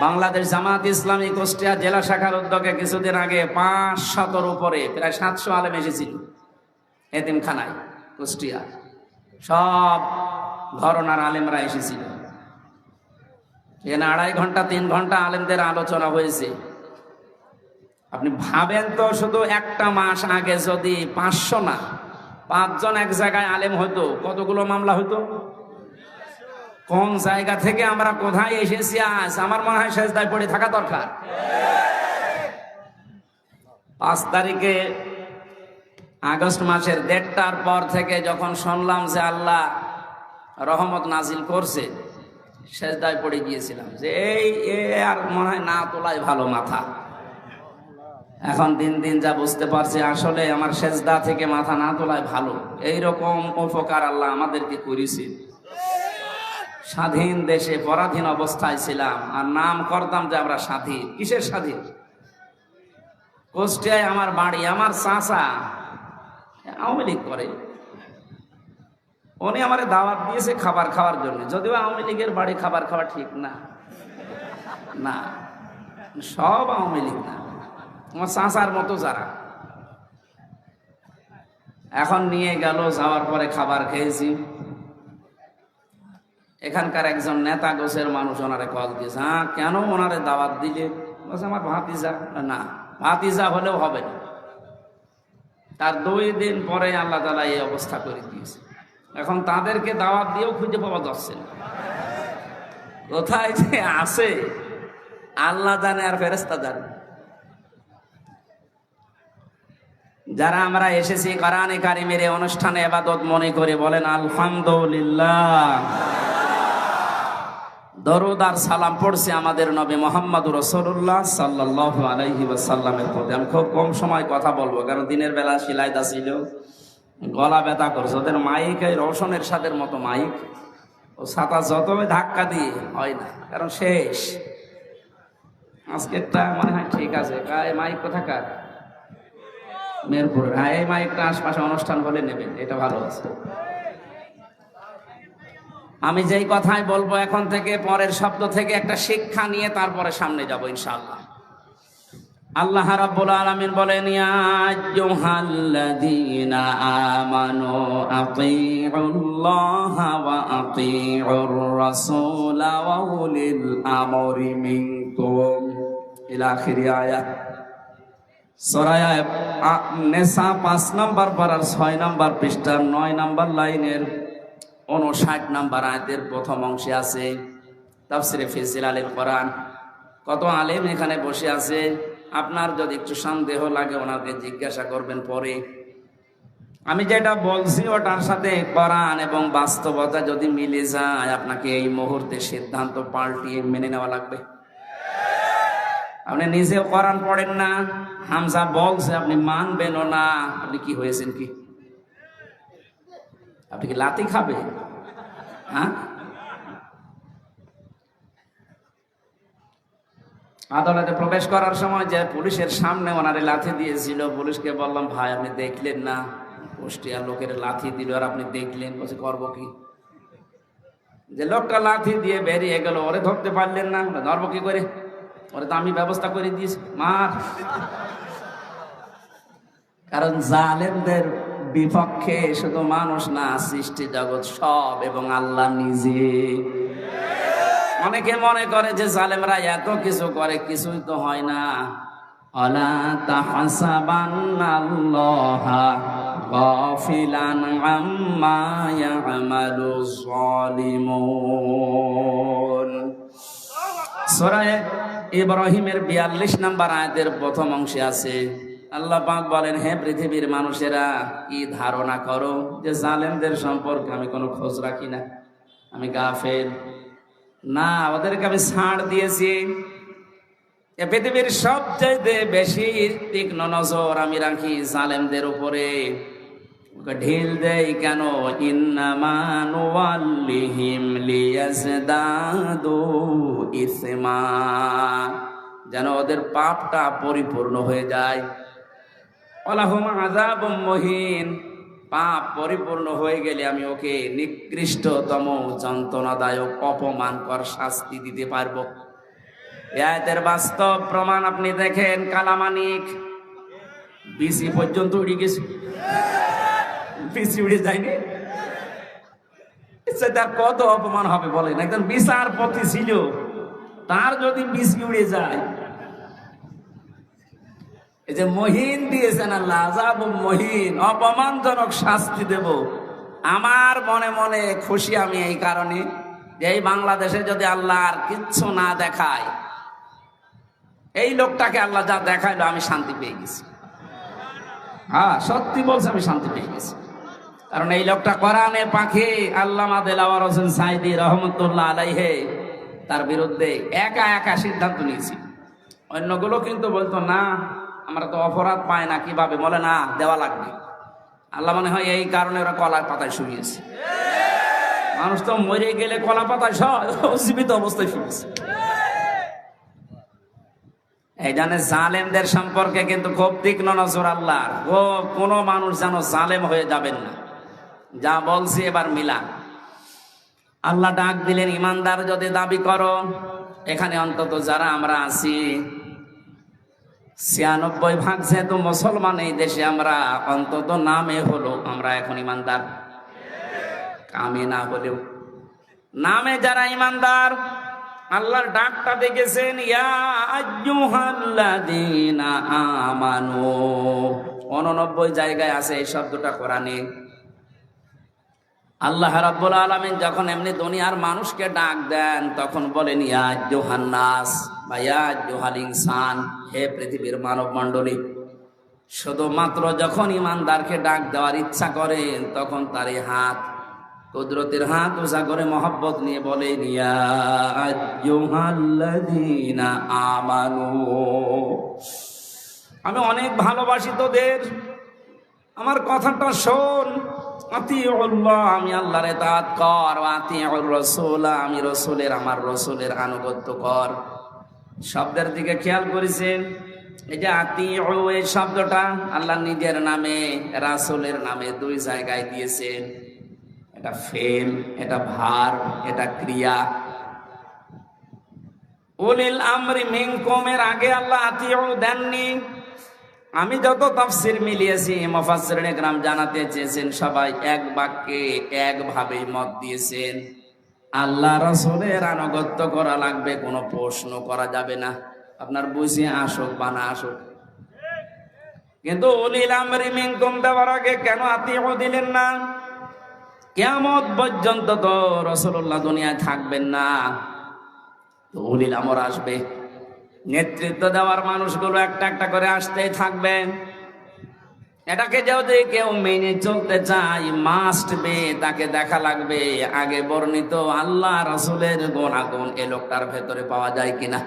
S5: বাংলাদেশ জামাত ইসলামী কুষ্টিয়া জেলা শাখার উদ্যোগে কিছুদিন আগে 500-র উপরে প্রায় 700 আলেম এসেছিল এতিমখানায় কুষ্টিয়া। সব ঘরানার আলেমরা এসেছিল। এখানে 2.5 ঘন্টা 3 ঘন্টা আলেমদের আলোচনা হয়েছে। আপনি ভাবেন তো, শুধু একটা মাস আগে যদি 500 না 5 জন এক জায়গায় আলেম হতো, কতগুলো মামলা হতো? কোন জায়গা থেকে আমরা কোথায় এসেছি আজ? আমার মনে হয় সেজদায় পড়ে থাকা দরকার। 5 তারিখে আগস্ট মাসের 1:30টার পর থেকে যখন শুনলাম যে আল্লাহ রহমত নাজিল করছে, সেজদায় পড়ে গিয়েছিলাম যে আর মনে হয় না তোলাই ভালো মাথা। এখন দিন দিন যা বুঝতে পারছি, আসলে আমার সেজদা থেকে মাথা না তোলাই ভালো। এইরকম উপকার আল্লাহ আমাদেরকে করেছে। স্বাধীন দেশে পরাধীন অবস্থায় ছিলাম আর নাম করতাম যে আমরা স্বাধীন। কিসের স্বাধীন? কুষ্টিয়ায় আমার বাড়ি, আমার চাচা আওয়ামী লীগ করে, উনি আমারে দাওয়াত দিয়েছে খাবার খাওয়ার জন্য। যদিও আওয়ামী লীগের বাড়ি খাবার খাওয়া ঠিক না, না সব আওয়ামী লীগ না, আমার চাচার মতো যারা। এখন নিয়ে গেল, যাওয়ার পরে খাবার খেয়েছি। এখানকার একজন নেতা গোছের মানুষ ওনারে কল দিয়েছে। কেন ওনারে দাওয়াত দিলে? বলছে আমার ভাতিজা। না, ভাতিজা হলেও হবে না। তার 2 দিন পরে আল্লাহ তাআলা এই অবস্থা করে দিয়েছে। এখন তাদেরকে দাওয়াত দিয়েও খুঁজে পাওয়া যাচ্ছে না। কোথায় যে আছে আল্লাহ জানে আর ফেরেশতা জানে। যারা আমরা এসেছি কোরআনে কারিমের এই অনুষ্ঠানে ইবাদত মনে করে বলেন আলহামদুলিল্লাহ। দরুদ আর সালাম পড়ছি আমাদের নবী মুহাম্মদুর রাসূলুল্লাহ সাল্লাল্লাহু আলাইহি ওয়াসাল্লামের প্রতি। আমি খুব কম সময় কথা বলবো, কারণ দিনের বেলা সিলাইদা ছিল, গলা ব্যথা করছে। ওদের মাইক এই রওশনের সাদের মতো মাইক, ও ছাতা যতই ধাক্কা দিয়ে হয় না, কারণ শেষ। আজকেরটা মনে হয় ঠিক আছে। এই মাইক কোথাকার? মেরপুরের। এই মাইকটা আশপাশে অনুষ্ঠান হলে নেবেন, এটা ভালো আছে। আমি যেই কথাই বলবো এখন থেকে, পরের শব্দ থেকে একটা শিক্ষা নিয়ে তারপরে সামনে যাব ইনশাআল্লাহ। আল্লাহ রাব্বুল আলামিন বলেন, ইয়া আইয়ুহাল্লাযীনা আমানু আতিউল্লাহা ওয়া আতিউর রাসূলা ওয়া উলিল আমরি মিনকুম ইলা আখির আয়াত। সূরা নিসা 5 নম্বর পারার 6 নম্বর পৃষ্ঠার 9 নম্বর লাইনের 59 নম্বর আয়াতের প্রথম অংশে আছে তাফসীরে ফি জিলালিল কোরআন। কত আলেম এখানে বসে আছে, আপনার যদি একটু সন্দেহ লাগে ওনাকে জিজ্ঞাসা করবেন পরে। আমি যেটা বলছি ওটার সাথে কোরআন এবং বাস্তবতা যদি মিলে যায়, আপনাকে এই মুহূর্তে সিদ্ধান্ত পাল্টিয়ে মেনে নেওয়া লাগবে। আপনি নিজেও কোরআন পড়েন না, হামজা বলছে আপনি মানবেনও না, আপনি কি হয়েছেন? কি আপনি কি লাথি খাবে? হ্যাঁ, আদালতে প্রবেশ করার সময় যে পুলিশের সামনে ওনারে লাথি দিয়েছিল, পুলিশকে বললাম ভাই আপনি দেখলেন না কুষ্টিয়ার লোকের লাথি দিল আর আপনি দেখলেন? বলছে করবো কি, যে লোকটা লাথি দিয়ে বেরিয়ে গেল ওরে ধরতে পারলেন না, ধরবো কি করে, ওরে তো আমি ব্যবস্থা করে দিয়েছি মার। কারণ জালেমদের বিপক্ষে শুধু মানুষ না, সৃষ্টি জগৎ সব এবং আল্লাহ নিজে। অনেকে মনে করে যে জালেমরা এত কিছু করে, কিছুই তো হয় না। অলা তাহসাবান্নাল্লাহা গাফিলান আম্মা ইয়ামালুজ জালিমুন। সূরা ইব্রাহিমের 42 নম্বর আয়াতের প্রথম অংশে আছে আল্লাহ পাক বলেন, হে পৃথিবীর মানুষেরা, কি ধারণা করো যে জালেমদের সম্পর্কে আমি কোনো খোঁজ রাখি না, আমি গাফেল? না, ওদেরকে আমি ছাড় দিয়েছি। এ পৃথিবীর সবচাইতে বেশি তীক্ষ্ণ নজর আমি রাখি জালেমদের উপরে। ওকে ঢিল দেই কেন? ইন্নামা নুওয়াল্লিহিম লিয়াজদাদু ইসমা, যেন ওদের পাপটা পরিপূর্ণ হয়ে যায়। ওয়ালাহুম আযাবুম মুহিন, পাপ পরিপূর্ণ হয়ে গেলে আমি ওকে নিকৃষ্টতম যন্ত্রণাদায়ক অপমানকর শাস্তি দিতে পারবো। এই আয়াতের বাস্তব প্রমাণ আপনি দেখেন, কালামানিক বিসি পর্যন্ত উড়ে গেছে, বিসি উড়ে যায়নি, তার কত অপমান হবে বলেন? একজন বিচারপতি ছিল, তার যদি বিসি উড়ে যায়। এই যে মহিন দিয়েছেন আল্লাহ, আযাব মহিন, অপমানজনক শাস্তি দেব। আমার মনে মনে খুশি আমি এই কারণে যে এই বাংলাদেশে যদি আল্লাহ আর কিচ্ছু না দেখায়, এই লোকটাকে আল্লাহ যা দেখাইলো আমি শান্তি পেয়ে গেছি। হ্যাঁ, সত্যি বলছে, আমি শান্তি পেয়ে গেছি। কারণ এই লোকটা কোরআনে পাখি আল্লামা দেলাওয়ার হোসেন সাইদি রহমতুল্লাহ আলাইহে তার বিরুদ্ধে একা একা সিদ্ধান্ত নিয়েছি। অন্যগুলো কিন্তু বলতো না, আমরা তো অপরাধ পাই না, কিভাবে বলে না দেওয়া লাগবে। আল্লাহ মনে হয় এই কারণে ওরা কলা পাতায় শুয়েছে। মানুষ তো মরে গেলে কলা পাতায় জীবিত অবস্থায় শুয়েছে। এই জানে জালেমদের সম্পর্কে কিন্তু খুব তীক্ষ্ণ নজর আল্লাহর। ও কোনো মানুষ যেন জালেম হয়ে যাবেন না। যা বলছি এবার মিলা। আল্লাহ ডাক দিলেন, ইমানদার যদি দাবি করো, এখানে অন্তত যারা আমরা আছি ৯৬% যেহেতু মুসলমান এই দেশে, আমরা অন্তত নামে হলো আমরা এখন ইমানদার, কামে না হলেও নামে যারা ইমানদার, আল্লাহর ডাকটা দেখেছেন, ইয়া আইয়ুহাল্লাযীনা আমানু। ৮৯ জায়গায় আছে এই শব্দটা কোরআনে। আল্লাহ রাব্বুল আলামিন যখন এমনি দুনিয়ার মানুষকে ডাক দেন, তখন বলেন ইয়া আইয়ুহান নাস বা ইয়া আইয়ুহাল ইনসান, হে পৃথিবীর মানব মণ্ডলী। শুধুমাত্র যখন ইমানদারকে ডাক দেওয়ার ইচ্ছা করেন, তখন তার এই হাত, কুদরতের হাত উঁচা করে মহব্বত নিয়ে বলেন ইয়া আইয়ুহাল্লাযীনা আমানু। আমি অনেক ভালোবাসি তোদের, আমার কথাটা শোন। আতিউল্লাহ, আমি আল্লাহর ইতাআত কর। আতিউর রাসূল, আমি রাসূলের, আমার রাসূলের আনুগত্য কর। শব্দের দিকে খেয়াল করেছেন? এই যে আতিউ, এই শব্দটা আল্লাহ নিজের নামে, রাসূলের নামে ২ জায়গায় দিয়েছেন। এটা ফেল, এটা ভার্ব, এটা ক্রিয়া। উলিল আমরি মিনকুমের আগে আল্লাহ আতিউ দেননি। আমি যত তাফসীর মিলিয়েছি, মুফাসসিরিনে কেরাম জানাতে চেয়েছেন, সবাই এক বাক্যে একভাবে মত দিয়েছেন, আল্লাহ রাসূলের আনুগত্য করা লাগবে, কোনো প্রশ্ন করা যাবে না, আপনার বুঝে আসুক বা না আসুক। কিন্তু উলিল আমরি মিনকুম দেওয়ার আগে কেন আতিউ দিলেন না? কিয়ামত পর্যন্ত তো রাসূলুল্লাহ দুনিয়ায় থাকবেন না, তো উলিল আমর আসবে। নেতৃত্ব দেওয়ার মানুষগুলো একটা একটা করে আসতেই থাকবে। এটাকে যদি কেউ মেনে চলতে চায়, মাস্ট বে, তাকে দেখা লাগবে আগে বর্ণিত আল্লাহ রাসূলের গুণাগুণ এ লোকটার ভেতরে পাওয়া যায় কিনা।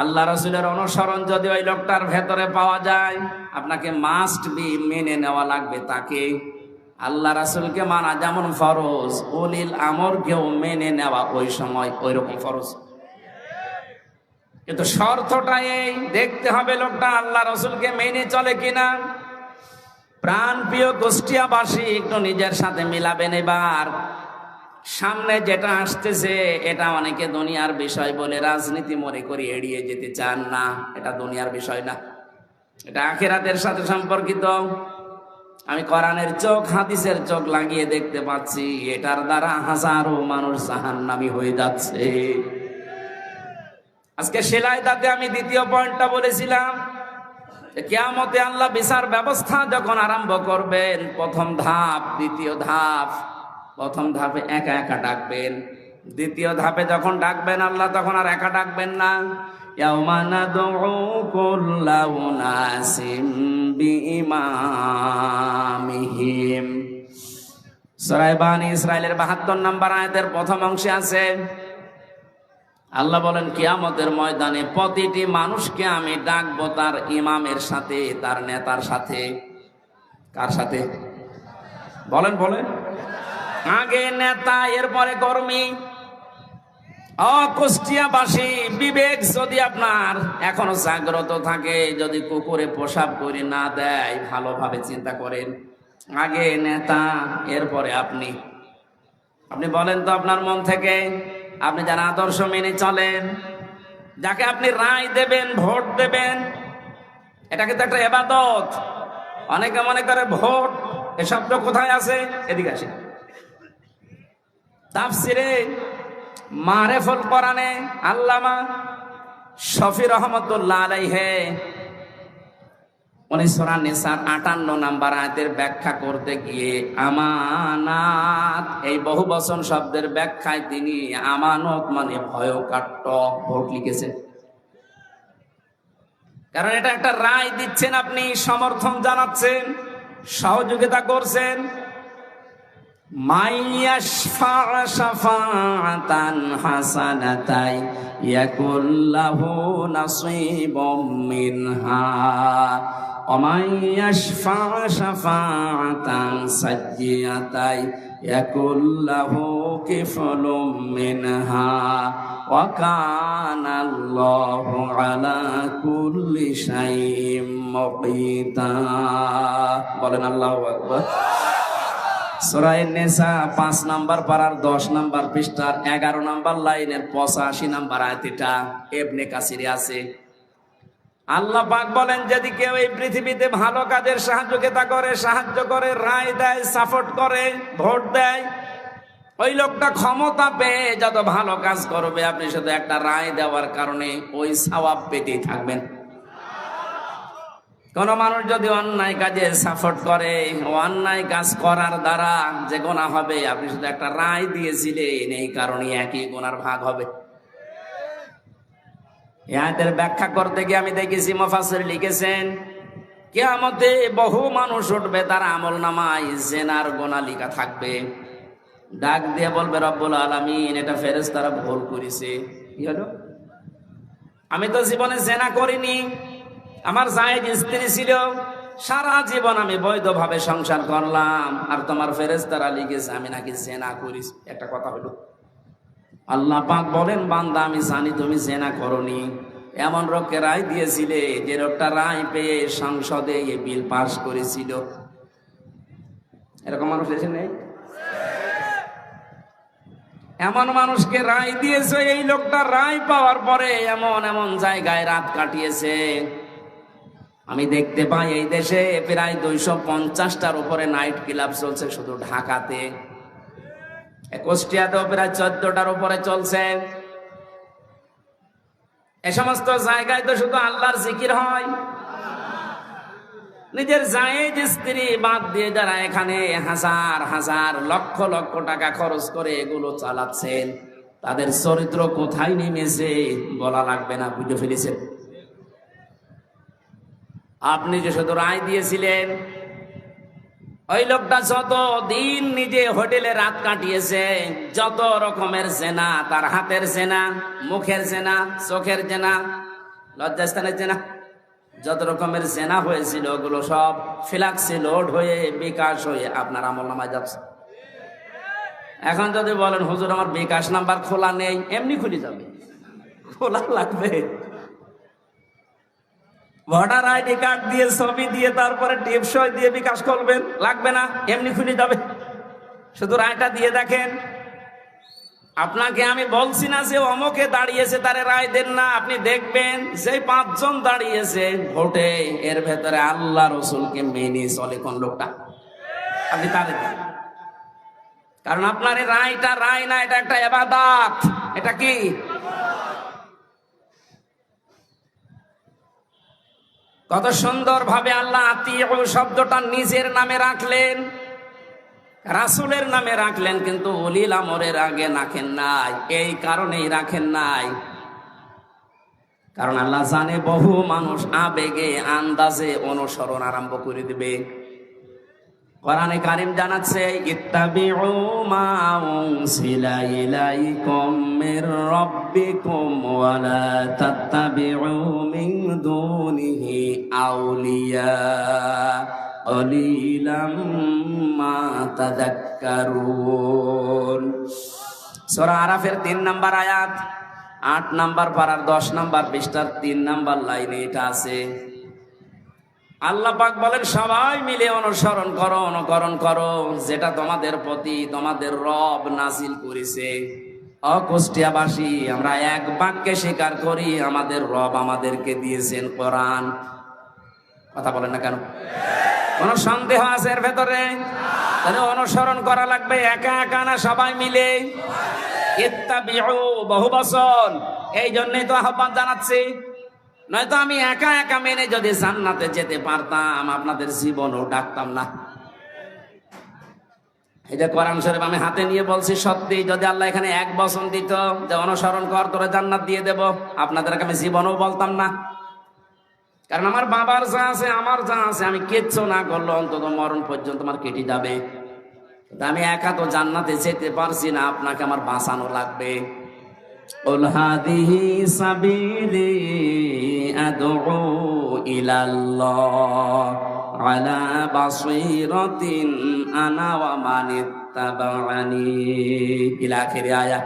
S5: আল্লাহ রাসূলের অনুসরণ যদি ওই লোকটার ভেতরে পাওয়া যায়, আপনাকে মাস্ট বি মেনে নেওয়া লাগবে তাকে। আল্লাহ রাসূলকে মানা যেমন ফরজ, উলিল আমরকেও মেনে নেওয়া ওই সময় ওই রকম ফরজ। কিন্তু শর্তটা এই, দেখতে হবে লোকটা আল্লাহ রসুলকে মেনে চলে কিনা। প্রাণ প্রিয় কুষ্টিয়াবাসী, একটু নিজের সাথে মিলাবেন। এবার সামনে যেটা আসতেছে এটা অনেকে দুনিয়ার বিষয় বলে রাজনীতি মনে করে এড়িয়ে যেতে চান না। এটা দুনিয়ার বিষয় না, এটা আখিরাতের সাথে সম্পর্কিত। আমি কোরআনের চোখ, হাদিসের চোখ লাগিয়ে দেখতে পাচ্ছি এটার দ্বারা হাজারো মানুষ জাহান্নামী হয়ে যাচ্ছে। আজকে সেলাই দাতে আমি দ্বিতীয় পয়েন্টটা বলেছিলাম, কিয়ামতে আল্লাহ বিচার ব্যবস্থা যখন আরম্ভ করবেন, প্রথম ধাপ, দ্বিতীয় ধাপ। প্রথম ধাপে একা একা ডাকবেন, দ্বিতীয় ধাপে যখন ডাকবেন আল্লাহ তখন আর একা ডাকবেন না। ইয়াউমা নাদউ কুল্লা উনাসিম বিইমামিহিম। সূরা বানী ইসরাইলের ৭২ নম্বর আয়াতের প্রথম অংশে আছে, আল্লাহ বলেন কিয়ামতের ময়দানে প্রতিটি মানুষকে আমি ডাকবো তার ইমামের সাথে, তার নেতার সাথে। কার সাথে বলেন? বলেন। আগে নেতা, এরপরে কর্মী। কুষ্টিয়াবাসী, বিবেক যদি আপনার এখনো জাগ্রত থাকে, যদি কুকুরে পেশাব করে না দেয়, ভালোভাবে চিন্তা করেন। আগে নেতা, এরপরে আপনি। আপনি বলেন তো আপনার মন থেকে, আপনি যারা আদর্শ মেনে চলেন, যাকে আপনি রায় দেবেন, ভোট দেবেন, এটা কিন্তু একটা ইবাদত। অনেকে মনে করে ভোট এ শব্দ কোথায় আছে, এদিকে আসে। তাফসিরে মারেফুল কোরআনে আল্লামা শফি রহমতুল্লাহ আলাইহি উনি সূরা নিসার ৫৮ নম্বর আয়াতের ব্যাখ্যা করতে গিয়ে আমানাত, এই বহুবচন শব্দের ব্যাখ্যায় তিনি আমানত মানে ভয়কাট্য ভোট লিখেছেন। কারণ এটা একটা রায় দিচ্ছেন, আপনি সমর্থন জানাচ্ছেন, সহযোগিতা করছেন। মাইয়াশফা শাফাআতান হাসানাতাই ইয়াকুল্লাহু নাসীবুম মিনহা ওয়া মাইয়াশফা শাফাআতান সাইয়্যাতাই ইয়াকুল্লাহু কিফলুম মিনহা ওয়া কানাল্লাহু আলা কুল্লি শাইইন মুকিতা। বলেন আল্লাহু আকবার। সূরা নিসা ৫ নম্বর পারার ১০ নম্বর পৃষ্ঠার ১১ নম্বর লাইনের ৮৫ নম্বর আয়াত, এটা ইবনে কাসিরে আছে। আল্লাহ পাক বলেন, যদি কেউ এই পৃথিবীতে ভালো কাজের সাহায্য করে, রায় দেয়, সাপোর্ট করে, ভোট দেয়, ওই লোকটা ক্ষমতা পেয়ে যত ভালো কাজ করবে, আপনি শুধু একটা রায় দেওয়ার কারণে ওই সওয়াব পেতেই থাকবেন। কোন মানুষ যদি অন্যায় কাজে সাপোর্ট করে, অন্যায় কাজ করার দ্বারা যে গুনাহ হবে, আপনি শুধু একটা রায় দিয়েছিলেন, এই কারণে একই গুনার ভাগ হবে। এর ব্যাখ্যা করতে গিয়ে আমি দেখেছি মুফাসসির লিখেছেন, কিয়ামতে বহু মানুষ উঠবে, তার আমলনামায় জিনার গুনাহ লেখা থাকবে। ডাক দিয়ে বলবে, রব্বুল আলামিন, এটা ফেরেশতারা ভুল করেছে। কি হলো? আমি তো জীবনে জিনা করিনি, আমার জায়েজ স্ত্রী ছিল, সারা জীবন আমি বৈধভাবে সংসার করলাম, আর তোমার ফেরেশতারা লিখেছে আমি নাকি জিনা করিস। একটা কথা হলো, আল্লাহ পাক বলেন, বান্দা আমি জানি তুমি জিনা করনি। এমন লোককে রায় দিয়েছিলে যে লোকটা রায় পেয়ে সংসদে এই বিল পাস করেছিল। এরকম মানুষ এসে নেই? এমন মানুষকে রায় দিয়েছে, এই লোকটা রায় পাওয়ার পরে এমন এমন জায়গায় রাত কাটিয়েছে। আমি দেখতে পাই এই দেশে প্রায় ২৫০টার উপরে নাইট ক্লাব চলছে শুধু ঢাকাতে। কুষ্টিয়াতেও প্রায় ১৪টার উপরে চলছে। এ সমস্ত জায়গায় তো শুধু আল্লাহর জিকির হয়। নিজের জায়েজ স্ত্রী বাদ দিয়ে যারা এখানে হাজার হাজার লক্ষ লক্ষ টাকা খরচ করে এগুলো চালাচ্ছেন, তাদের চরিত্র কোথায় নেমেছে বলা লাগবে না, বুঝে ফেলেছেন। আপনি যে শুধু রায় দিয়েছিলেন, ওই লোকটা যত দিন নিজে হোটেলে রাত কাটিয়েছে, যত রকমের জেনা, তার হাতের জেনা, মুখের জেনা, চোখের জেনা, লজ্জাস্থানের জেনা, যত রকমের জেনা হয়েছিল ওগুলো সব ফ্ল্যাক্সে লোড হয়ে বিকাশ হয়ে আপনার আমলনামায় যাচ্ছে। এখন যদি বলেন হুজুর আমার বিকাশ নাম্বার খোলা নেই, এমনি খুলে যাবে, খোলা লাগবে। ভোটার আইডি কার্ড দিয়ে ছবি দিয়ে তারপরে টেপসই দিয়ে বিকাশ করবেন, লাগবে না, এমনি খুলে যাবে। শুধু রায়টা দিয়ে দেখেন। আপনাকে আমি বলছি না যে অমুকে দাঁড়িয়েছে তারে রায় দেন না, আপনি দেখবেন যে 5 জন দাঁড়িয়েছে ভোটে, এর ভেতরে আল্লাহ রসুলকে মেনে চলে কোন লোকটা, আপনি তারে দেন। কারণ আপনার এই রায়টা রায় না, এটা একটা ইবাদত। এটা কি? কত সুন্দর ভাবে আল্লাহ আতিউ শব্দটা নিজের নামে রাখলেন, রাসূলের নামে রাখলেন, কিন্তু উলিল আমরের আগে রাখেন নাই। এই কারণেই রাখেন নাই, কারণ আল্লাহ জানে বহু মানুষ আবেগে আন্দাজে অনুসরণ আরম্ভ করে দিবে। কোরআনে কারীম জানাচ্ছে, ইত্তাবিউ মা উনসিলা ইলাইকুম মির রাব্বিকুম ওয়া লা তাত্তাবিউ মিন দুনিহি আউলিয়া কলিলাম মা তাযাক্কারুন। সূরা আরাফের 3 নম্বর আয়াত, 8 নম্বর পারার 10 নম্বর পৃষ্ঠার 3 নম্বর লাইনে এটা আছে। আল্লাহ পাক বলেন, সবাই মিলে অনুসরণ করো, অনুকরণ করো যেটা তোমাদের প্রতি তোমাদের রব নাজিল করেছে। কুষ্টিয়াবাসী আমরা এক বাক্যে স্বীকার করি, আমাদের রব আমাদেরকে দিয়েছেন কোরআন। কথা বলেন না কেন? কোন সন্দেহ আছে এর ভেতরে? তাহলে অনুসরণ করা লাগবে একা একা না সবাই মিলে? ইত্তাবিউ বহু বচন, এই জন্যই তো আহ্বান জানাচ্ছি। নয়তো আমি একা একা মেনে যদি জান্নাতে যেতে পারতাম, আপনাদের জীবনও ডাকতাম না। এই যে কোরআন শরীফ আমি হাতে নিয়ে বলছি, সত্যি যদি আল্লাহ এখানে 1 বচন দিত যে অনুসরণ কর, তোরে জান্নাত দিয়ে দেব, আপনাদেরকে আমি জীবনও বলতাম না। কারণ আমার বাবার যা আছে, আমার যা আছে, আমি কিচ্ছু না করলে অন্তত মরণ পর্যন্ত আমার কেটে যাবে। আমি একা তো জান্নাতে যেতে পারছি না, আপনাকে আমার বাঁচানো লাগবে। قل هذه سبيلي أدعو إلى الله على بصيرة أنا ومن اتبعني إلى آخر آية।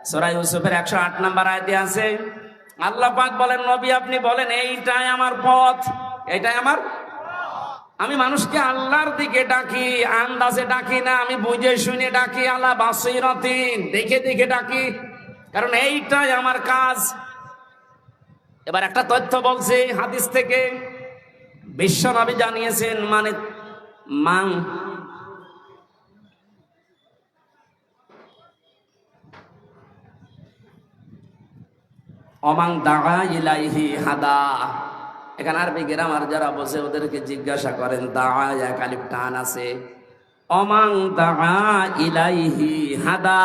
S5: সূরা ইউসুফের 108 নম্বর আয়াতে আছে, আল্লাহ পাক বলেন, নবী আপনি বলেন এইটাই আমার পথ, এইটাই আমার। আমি মানুষকে আল্লাহর দিকে ডাকি, আন্দাজে ডাকি না, আমি বুঝে শুনে ডাকি, আলা বাসীরাতিন, দেখে দেখে ডাকি, কারণ এইটাই আমার কাজ। এবার একটা তথ্য বলছি হাদিস থেকে, বিশ্ব নবী জানিয়েছেন, মানে অমাং দাআ ইলাইহি হাদা। এখানে আরবি গ্রামার যারা বসে ওদেরকে জিজ্ঞাসা করেন, দাআ এক আলিফ টান আছে, অমাং দাআ ইলাইহি হাদা।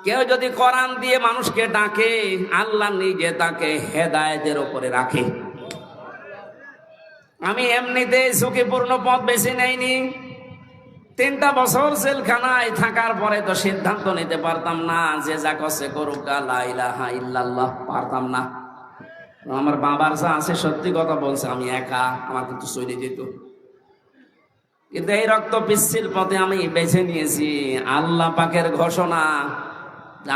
S5: কেউ যদি কোরআন দিয়ে মানুষকে ডাকে, আল্লাহ নিজে তাকে হেদায়েতের উপরে রাখে। আমি এমনিতে ঝুঁকিপূর্ণ পথ বেছে নেইনি। 3টা বছর জেলখানায় থাকার পরে তো সিদ্ধান্ত নিতে পারতাম না যে যা করছে করুক, লা ইলাহা ইল্লাল্লাহ, পারতাম না। আমার বাবার যা আছে, সত্যি কথা বলছে, আমি একা, আমার কিন্তু চলে যেত। কিন্তু এই রক্ত পিচ্ছিল পথে আমি বেছে নিয়েছি। আল্লাহ পাকের ঘোষণা,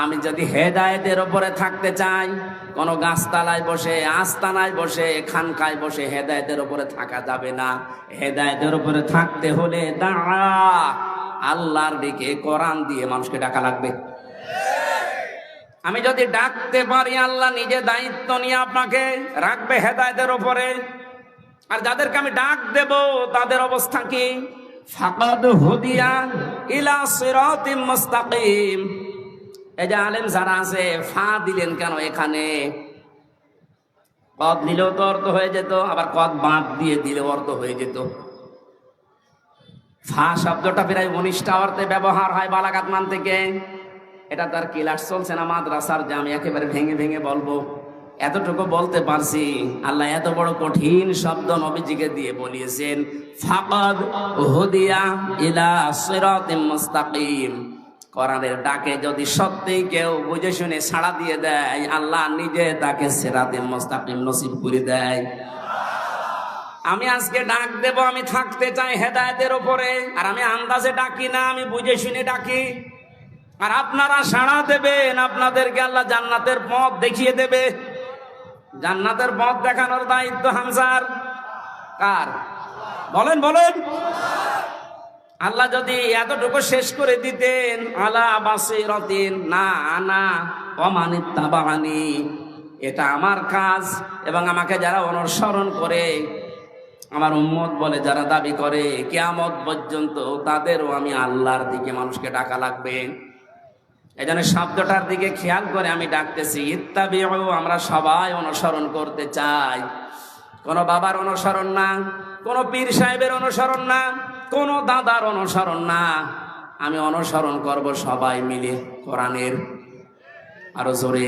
S5: আমি যদি হেদায়েতের উপরে থাকতে চাই, কোন গাছতলায় বসে, আস্তানায় বসে, খানকায় বসে হেদায়েতের উপরে থাকা যাবে না। হেদায়েতের উপরে থাকতে হলে আল্লাহর দিকে কোরআন দিয়ে মানুষকে ডাকা লাগবে। আমি যদি ডাকতে পারি, আল্লাহ নিজে দায়িত্ব নিয়ে আপনাকে রাখবে হেদায়েতের উপরে। আর যাদেরকে আমি ডাক দেব তাদের অবস্থা কি? ফাকাদ হুদিয়া ইলা সিরাতিম মুস্তাকিম। এই যে আলেম যারা আছে, ফা দিলেন কেন এখানে? কদ দিলেও তো অর্থ হয়ে যেত, আবার কদ বাদ দিয়ে দিলেও অর্থ হয়ে যেত। ফা শব্দটা প্রায় 19টা অর্থে ব্যবহার হয় বালাগাত মান থেকে। এটা তার ক্লাস চলছে না মাদ্রাসার, যে আমি একেবারে ভেঙে ভেঙে বলবো। এতটুকু বলতে পারছি, আল্লাহ এত বড় কঠিন শব্দ নবীজিকে দিয়ে বলিয়েছেন, ফাকাদ হুদিয়া ইলা সিরাতিম মুস্তাকিম। কোরআনের ডাকে যদি সত্যি কেউ বুঝে শুনে সাড়া দিয়ে দেয়, আল্লাহ নিজে তাকে সিরাতে মুস্তাকিম নসিব করে দেয়। আমি আজকে ডাক দেব, আমি থাকতে চাই হেদায়েতের উপরে, আর আমি আন্দাজে ডাকি না, আমি বুঝে শুনে ডাকি। আর আপনারা সাড়া দেবেন, আপনাদেরকে আল্লাহ জান্নাতের পথ দেখিয়ে দেবে। জান্নাতের পথ দেখানোর দায়িত্ব হামজার কার? বলেন বলেন। আল্লাহ যদি এতটুকু শেষ করে দিতেন, আলা বাসিরাতিন, না আনা ওয়া মান ইত্তাবাআনি, এটা আমার কাজ এবং আমাকে যারা অনুসরণ করে, আমার উম্মত বলে যারা দাবি করে, কিয়ামত পর্যন্ত তাদেরও আমি আল্লাহর দিকে মানুষকে ডাকা লাগবে। এই জন্য শব্দটার দিকে খেয়াল করে আমি ডাকতেছি, ইত্তাবিউ, আমরা সবাই অনুসরণ করতে চাই। কোন বাবার অনুসরণ না, কোন পীর সাহেবের অনুসরণ না, কোন দাদার অনুসরণ না, আমি অনুসরণ করব সবাই মিলে কোরআনের। আরো জোরে।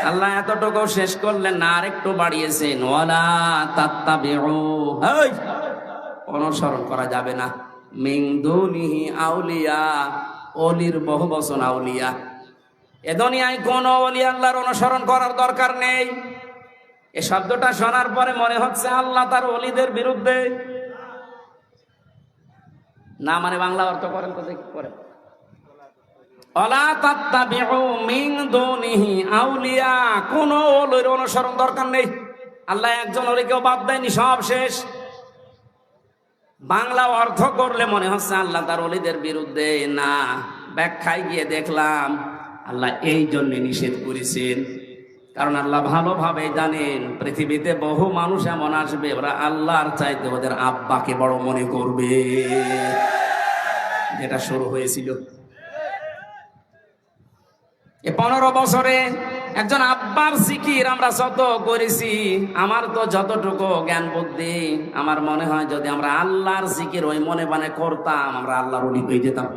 S5: আল্লাহ এতটুকু শেষ করলেন না, আরেকটু বাড়িয়েছেন, ওয়ালা তাত্তাবিউ, এই অনুসরণ করা যাবে না, মিন দুনিহি আউলিয়া, ওলির বহু বচন আউলিয়া। এ দুনিয়ায় কোন ওলি আল্লাহর অনুসরণ করার দরকার নেই। এই শব্দটা শোনার পরে মনে হচ্ছে আল্লাহ তার ওলিদের বিরুদ্ধে। না মানে বাংলা অর্থ করেন তো, দেখি করেন। ওয়ালা তাত্তাবিউ মিন দুনিহি আউলিয়া, কোন ওলির অনুসরণ দরকার নেই। আল্লাহ একজন ওলিকেও বাদ দেয়নি, সব শেষ। বাংলা অর্থ করলে মনে হচ্ছে আল্লাহ তার ওলিদের বিরুদ্ধে। না, ব্যাখ্যায় গিয়ে দেখলাম আল্লাহ এই জন্য নিষেধ করেছেন, কারণ আল্লাহ ভালোভাবে জানেন পৃথিবীতে বহু মানুষ এমন আসবে, ওরা আল্লাহর চাইতে ওদের আব্বাকে বড় মনে করবে, যেটা শুরু হয়েছিল। 15 বছরে একজন আব্বার জিকির আমরা যত করেছি, আমার তো যতটুকু জ্ঞান বুদ্ধি, আমার মনে হয় যদি আমরা আল্লাহর জিকির ওই মনে মানে করতাম, আমরা আল্লাহর ওলি হয়ে যেতাম।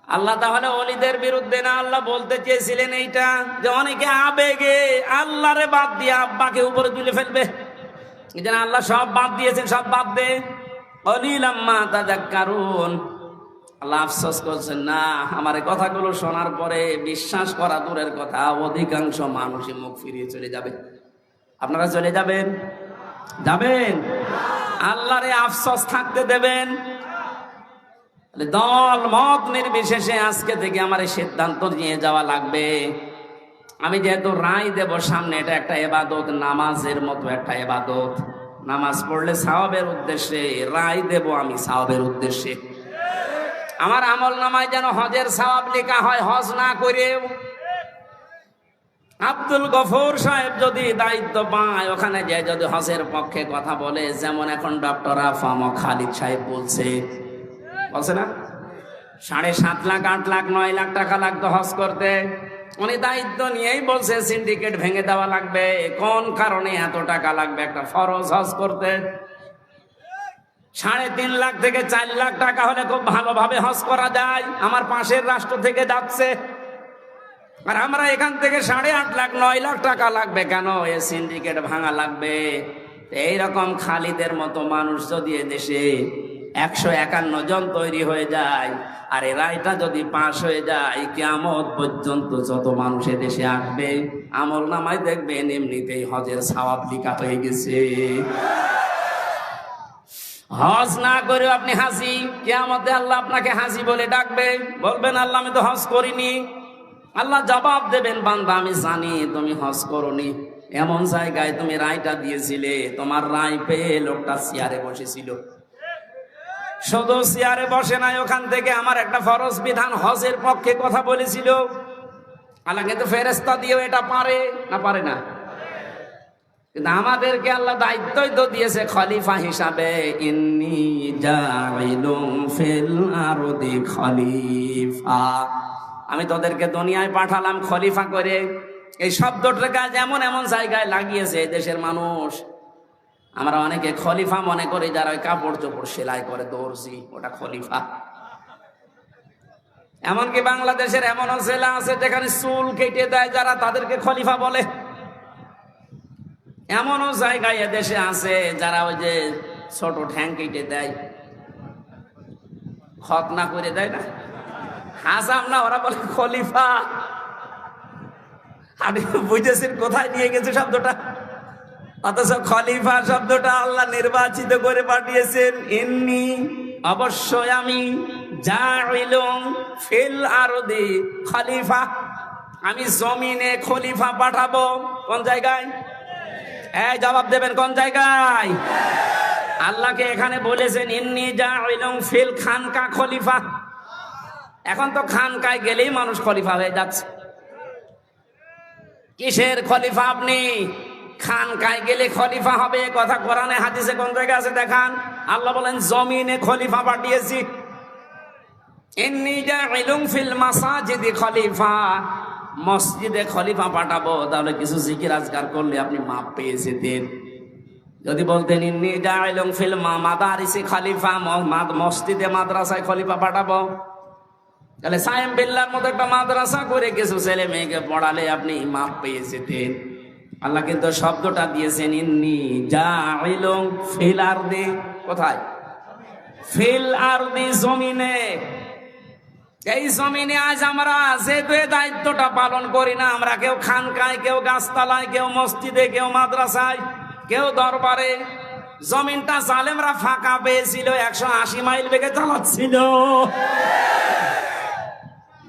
S5: আল্লাহ তাহলে ওলিদের বিরুদ্ধে না, আল্লাহ বলতে চেয়েছিলেন এইটা যে অনেকে আবেগে আল্লাহরে বাদ দিয়ে আব্বাকে উপরে তুলে ফেলবে। এই জন্য আল্লাহ সব বাদ দিয়েছেন, সব বাদ দে, কলিলাম মা তাযাক্কারুন। আল্লাহ আফসোস করছেন, না আমার এই কথাগুলো শোনার পরে বিশ্বাস করা দূরের কথা, অধিকাংশ মানুষই মুখ ফিরিয়ে চলে যাবে। আপনারা চলে যাবেন? যাবেন? আল্লাহরে আফসোস থাকতে দেবেন? দল মত নির্বিশেষে আজকে থেকে আমার এই সিদ্ধান্ত নিয়ে যাওয়া লাগবে। আমি যেহেতু রায় দেব সামনে, এটা একটা ইবাদত, নামাজের মতো একটা ইবাদত। নামাজ পড়লে সওয়াবের উদ্দেশ্যে, রায় দেব আমি সওয়াবের উদ্দেশ্যে। আমার আমল নামায় যেন হজের সওয়াব লেখা হয়, হজ না করেও। আব্দুল গফুর সাহেব যদি দায়িত্ব পায়, ওখানে যে যদি হজের পক্ষে কথা বলে, যেমন এখন ডক্টর আফাম খালিদ সাহেব বলছে না, 7.5 লাখ 8 লাখ 9 লাখ টাকা লাগতো হজ করতে। উনি দায়িত্ব নিয়েই বলছে সিন্ডিকেট ভেঙে দেওয়া লাগবে। কোন কারণে এত টাকা লাগবে একটা ফরজ হজ করতে? 3.5 লাখ থেকে 4 লাখ টাকা হলে খুব ভালোভাবে হজ করা যায়। আমার পাশের রাষ্ট্র থেকে যাচ্ছে, আর আমরা এখান থেকে 8.5 লাখ 9 লাখ টাকা লাগবে কেন? এ সিন্ডিকেট ভাঙা লাগবে। এইরকম খালিদের মতো মানুষ যদি দেশে 151 জন তৈরি হয়ে যায়, আর এই রায়টা যদি পাশ হয়ে যায়, কিয়ামত পর্যন্ত যত মানুষ দেশে আসবে, আমল নামায় দেখবেন এমনিতেই হজের সওয়াব লিখা হয়ে গেছে। হজ না করে আপনি হাজি, কিয়ামতে আল্লাহ আপনাকে হাজি বলে ডাকবে, বলবেন আল্লাহ আমি তো হজ করিনি। আল্লাহ জবাব দেবেন, বান্দা আমি জানি তুমি হজ করনি, এমন জায়গায় তুমি রায়টা দিয়েছিলে, তোমার রায় পেয়ে লোকটা চেয়ারে বসেছিল। শুধু চেয়ারে বসে নাই, ওখান থেকে আমার একটা ফরজ বিধান হজের পক্ষে কথা বলেছিল। আল্লাহ কিন্তু ফেরেশতা দিয়েও এটা পারে না, পারে না? কিন্তু আমাদেরকে আল্লাহ দায়িত্বই তো দিয়েছে খলিফা হিসাবে, ইন্নী জাইলুম ফিল আরদি খলিফা, আমি তোদেরকে দুনিয়ায় পাঠালাম খলিফা করে। এই শব্দটা যেমন এমন জায়গায় লাগিয়েছে দেশের মানুষ, আমরা অনেকে খলিফা মনে করি যারা ওই কাপড় চোপড় সেলাই করে, দর্জি, ওটা খলিফা। এমনকি বাংলাদেশের এমনও জেলা আছে যেখানে চুল কেটে দেয় যারা, তাদেরকে খলিফা বলে। এমনও জায়গায় এদেশে আছে যারা ওই যে ছোট ঠ্যাং কেটে দেয়, খতনা করে দেয় না, হাসাম না, ওরা বলে খলিফা। আপনি বুঝেছেন কোথায় নিয়ে গেছে শব্দটা? অথচ খলিফা শব্দটা আল্লাহ নির্বাচিত করে পাঠিয়েছেন। ইন্নী, অবশ্যই আমি, জাইলুম ফিল আরদি খলিফা, আমি জমিনে খলিফা পাঠাবো। কোন জায়গায়? এই জবাব দেবেন, কোন জায়গায়? আল্লাহকে এখানে বলেছেন ইন্নী জাইলুন ফিল খানকা খলিফা। এখন তো খানকায় গেলেই মানুষ খলিফা হয়ে যাচ্ছে। কিসের খলিফা আপনি? খানকায় গেলে খলিফা হবে, কথা কোরআনে হাদিসে কোন জায়গায় আছে দেখান। আল্লাহ বলেন জমিনে খলিফা পাঠিয়েছি। ইন্নী জাইলুন ফিল মাসাজিদি খলিফা, মসজিদে খলিফা পাঠাবো। তাহলে কিছু জিকির আজকার করলে আপনি মাপ পেয়ে যেতেন। যদি বলতেন ইন্নী জাইলুন ফিল মাদারিসি খলিফা, মসজিদে মাদ্রাসায় খলিফা পাঠাবো, তাহলে সায়েম বিল্লাহর মতো একটা মাদ্রাসা করে কিছু ছেলে মেয়েকে পড়ালে আপনি মাপ পেয়ে যেতেন। আল্লাহ কিন্তু শব্দটা দিয়েছেন ইন্নী জাইলুন ফিল আরদি। কোথায়? ফিল আরদি, জমিনে। এই জমিনে আজ আমরা যেহেতু এই দায়িত্বটা পালন করি না, আমরা কেউ খানকায়, কেউ গাছতলায়, কেউ মসজিদে, কেউ মাদ্রাসায়, কেউ দরবারে। জমিনটা জালেমরা ফাঁকা পেয়েছিল, 180 মাইল বেগে চালাচ্ছিল।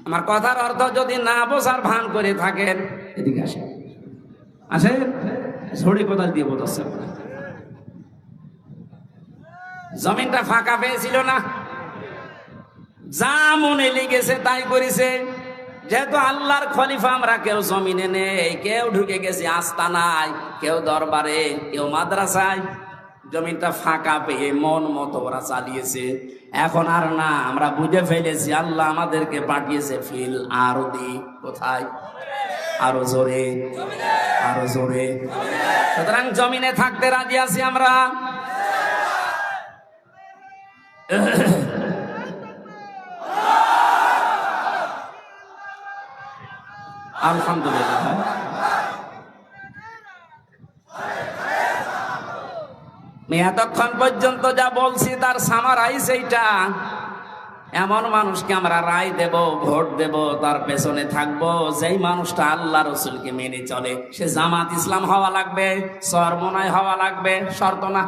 S5: আমার কথার অর্থ যদি না বোঝার ভান করে থাকেন, এদিকে আসেন, আসেন, ঝড়ি কোদাল দিয়ে বোঝাচ্ছে। জমিনটা ফাঁকা পেয়েছিল না, যা মনে লেগেছে তাই করেছে। যেহেতু আল্লাহর খলিফা আমরা, কেউ জমিনে নেই, কেউ ঢুকে গেছে আস্তানায়, কেউ দরবারে, কেউ মাদ্রাসায়। জমিনটা ফাঁকা পেয়ে মন মতো ওরা চালিয়েছে। এখন আর না, আমরা বুঝে ফেলেছি আল্লাহ আমাদেরকে পাঠিয়েছে ফিল আরদি। কোথায়? আরো জোরে, আরো জোরে। সুতরাং জমিনে থাকতে রাজি আছি আমরা। আলহামদুলিল্লাহ। এতক্ষণ পর্যন্ত যা বলছি তার সামারাইজ এইটা। এমন মানুষকে আমরা রায় দেব, ভোট দেব, তার পেছনে থাকবো যেই মানুষটা আল্লাহ রসুলকে মেনে চলে। সে জামাত ইসলাম হওয়া লাগবে, চরমনায় হওয়া লাগবে, শর্ত না।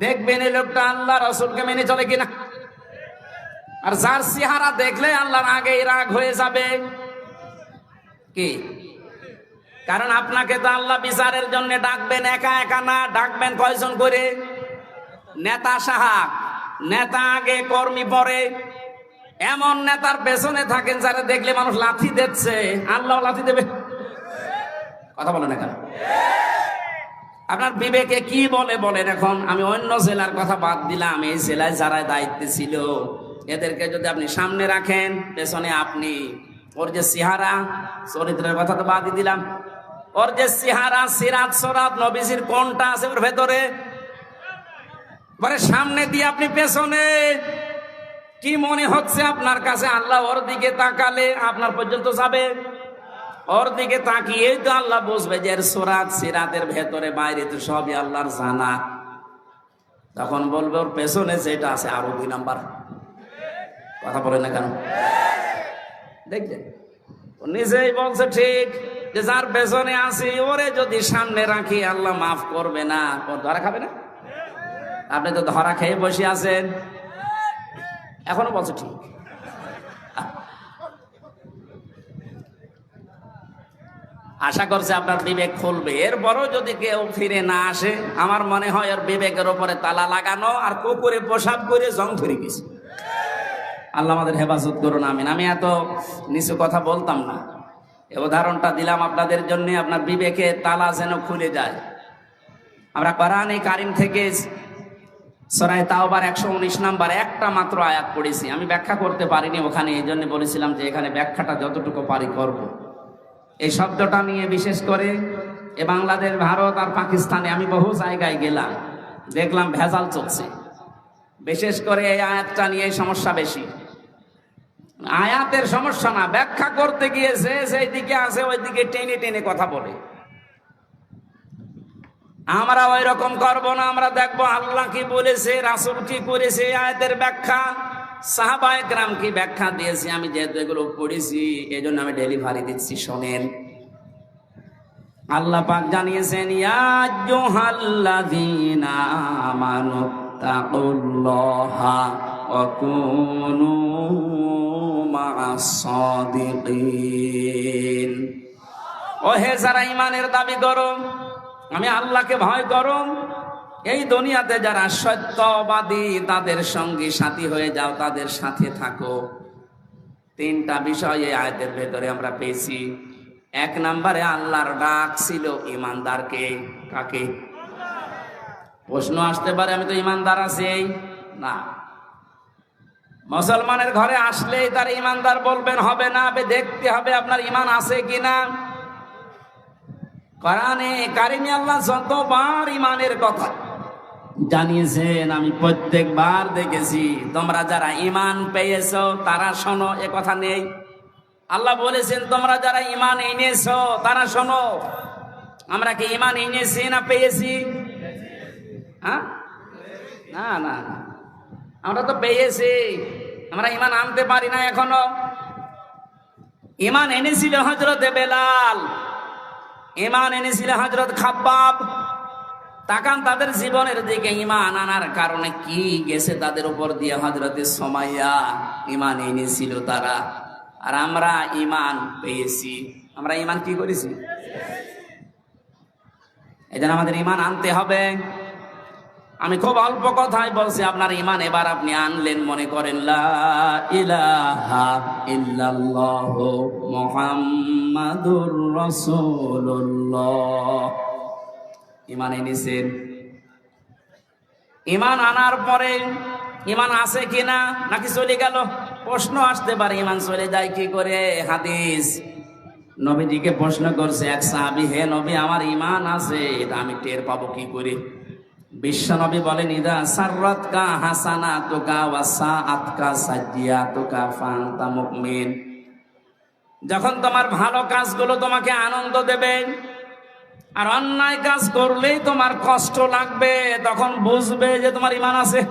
S5: দেখবেন এই লোকটা আল্লাহ রসুলকে মেনে চলে কিনা। আর যার চেহারা দেখলে আল্লাহর আগেই রাগ হয়ে যাবে কি? কারণ আপনাকে তো আল্লাহ বিচারের জন্য ডাকবেন একা একা না, ডাকবেন কয়জন করে? নেতা সাহাব, নেতা আগে কর্মী পরে। এমন নেতার পেছনে থাকেন যারা দেখলে মানুষ লাথি দিচ্ছে, আল্লাহ লাথি দেবে। কথা বলেন না কেন? আপনার বিবেকে কি বলে বলেন? এখন আমি অন্য জেলার কথা বাদ দিলাম, এই জেলায় যারা দায়িত্বে ছিল এদেরকে যদি আপনি সামনে রাখেন, পেছনে আপনি। ওর যে চেহারা, চরিত্রের কথা তো বাদই দিলাম, ওর যে চেহারা, সিরাত সরাত নবীজির কোনটা আছে ওর ভেতরে, মানে সামনে দিয়ে আপনি পেছনে। কি মনে হচ্ছে আপনার কাছে? আল্লাহ ওর দিকে তাকালে আপনার পর্যন্ত যাবে। ওর দিকে তাকিয়েই তো আল্লাহ বুঝবে যে এর সরাত সিরাতের ভেতরে বাইরে তো সবই আল্লাহর জানা। তখন বলবে ওর পেছনে যেটা আছে আরো 2 নাম্বার। কথা বলে না কেন? দেখলেন, ও নিজেই বলছে ঠিক যে যার পেছনে আছি ওরে যদি সামনে রাখি আল্লাহ মাফ করবে না। ওর ধরা খাবে না? আপনি তো ধরা খেয়ে বসে আছেন, এখনো বলছে ঠিক। আশা করছে আপনার বিবেক খুলবে। এরপরও যদি কেউ ফিরে না আসে, আমার মনে হয় ওর বিবেকের উপরে তালা লাগানো আর কুকুরে পোশাক করে জং ধরে গেছে। আল্লাহ আমাদের হেফাজত করুন, আমিন। আমি এত নিচু কথা বলতাম না, এ উদাহরণটা দিলাম আপনাদের জন্য, আপনার বিবেকে তালা যেন খুলে যায়। আমরা কোরআনে কারিম থেকে সূরা তাওবার 119 নাম্বার একটা মাত্র আয়াত পড়েছি। আমি ব্যাখ্যা করতে পারিনি ওখানে, এই জন্য বলেছিলাম যে এখানে ব্যাখ্যাটা যতটুকু পারি করব। এই শব্দটা নিয়ে বিশেষ করে এ বাংলাদেশ, ভারত আর পাকিস্তানে আমি বহু জায়গায় গেলাম, দেখলাম ভেজাল চলছে। বিশেষ করে এই আয়াতটা নিয়ে সমস্যা বেশি। আয়াতের সমস্যা না, ব্যাখ্যা করতে গিয়ে যে যেই দিকে আছে ওই দিকে টেনে টেনে কথা বলে। আমরা ওই রকম করবো না। আমরা দেখবো আল্লাহ কি বলেছে, রাসূল কি করেছে, আয়াতের ব্যাখ্যা, সাহাবায়ে কেরাম কি ব্যাখ্যা দিয়েছে। আমি যেহেতু এগুলো পড়েছি এই জন্য আমি ডেলিভারি দিচ্ছি, শোনেন। আল্লাহ পাক জানিয়েছেন ইয়া আইয়ুহাল্লাযীনা আমানু তাকুল্লাহা ওয়া কুনু মা'আস সাদিকিন। ও হে যারা ইমানের দাবি করো, আমি আল্লাহকে ভয় করো, এই দুনিয়াতে যারা সত্যবাদী তাদের সঙ্গী সাথী হয়ে যাও, তাদের সাথে থাকো। তিনটা বিষয় এই আয়াতের ভেতরে আমরা পেয়েছি। এক নম্বরে আল্লাহর ডাক ছিল ইমানদারকে। কাকে? প্রশ্ন আসতে পারে, আমি তো ইমানদার আছি না। মুসলমানের ঘরে আসলেই তার ইমানদার বলবেন হবে না, দেখতে হবে আপনার ইমান আছে কিনা। কোরআনে কারিমে আল্লাহ যতবার ইমানের কথা জানিয়েছেন আমি প্রত্যেকবার দেখেছি তোমরা যারা ইমান পেয়েছো তারা শোনো, এ কথা নেই। আল্লাহ বলেছেন তোমরা যারা ইমান এনেছো তারা শোনো। আমরা কি ইমান এনেছি না পেয়েছি? হ্যাঁ, না না না, আমরা তো পেয়েছি, আমরা ইমান আনতে পারি না এখনো। ইমান এনেছিল হযরত বেলাল, ইমান এনেছিল হযরত খাব্বাব। তাকান তাদের জীবনের দিকে, ইমান আনার কারণে কি গেছে তাদের উপর দিয়ে। হযরতে সুমাইয়া ইমান এনেছিল তারা, আর আমরা ইমান পেয়েছি। আমরা ইমান কি করেছি? এই জন্য আমাদের ইমান আনতে হবে। আমি খুব অল্প কথাই বলছি, আপনার ইমান এবার আপনি আনলেন। মনে করেন লা ইলাহা ইল্লাল্লাহু মুহাম্মাদুর রাসূলুল্লাহ। ইমান এনেছেন। ইমান আনার পরে ইমান আছে কিনা নাকি চলে গেল প্রশ্ন আসতে পারে। ইমান চলে যায় কি করে? হাদিস নবীজিকে প্রশ্ন করছে এক সাহাবী, হে নবী আমার ইমান আছে, এটা আমি টের পাবো কি করে? বিশ্ব নবী বলেন ইদা সাররাতকা হাসানাতুকা ওয়া সাআতকা সাজ্জিয়াতুকা ফাআনতা মুমিন। যখন তোমার ভালো কাজগুলো তোমাকে আনন্দ দেবে আর অন্যায় কাজ করলেই তোমার কষ্ট লাগবে, তখন বুঝবে যে তোমার ইমান আছে।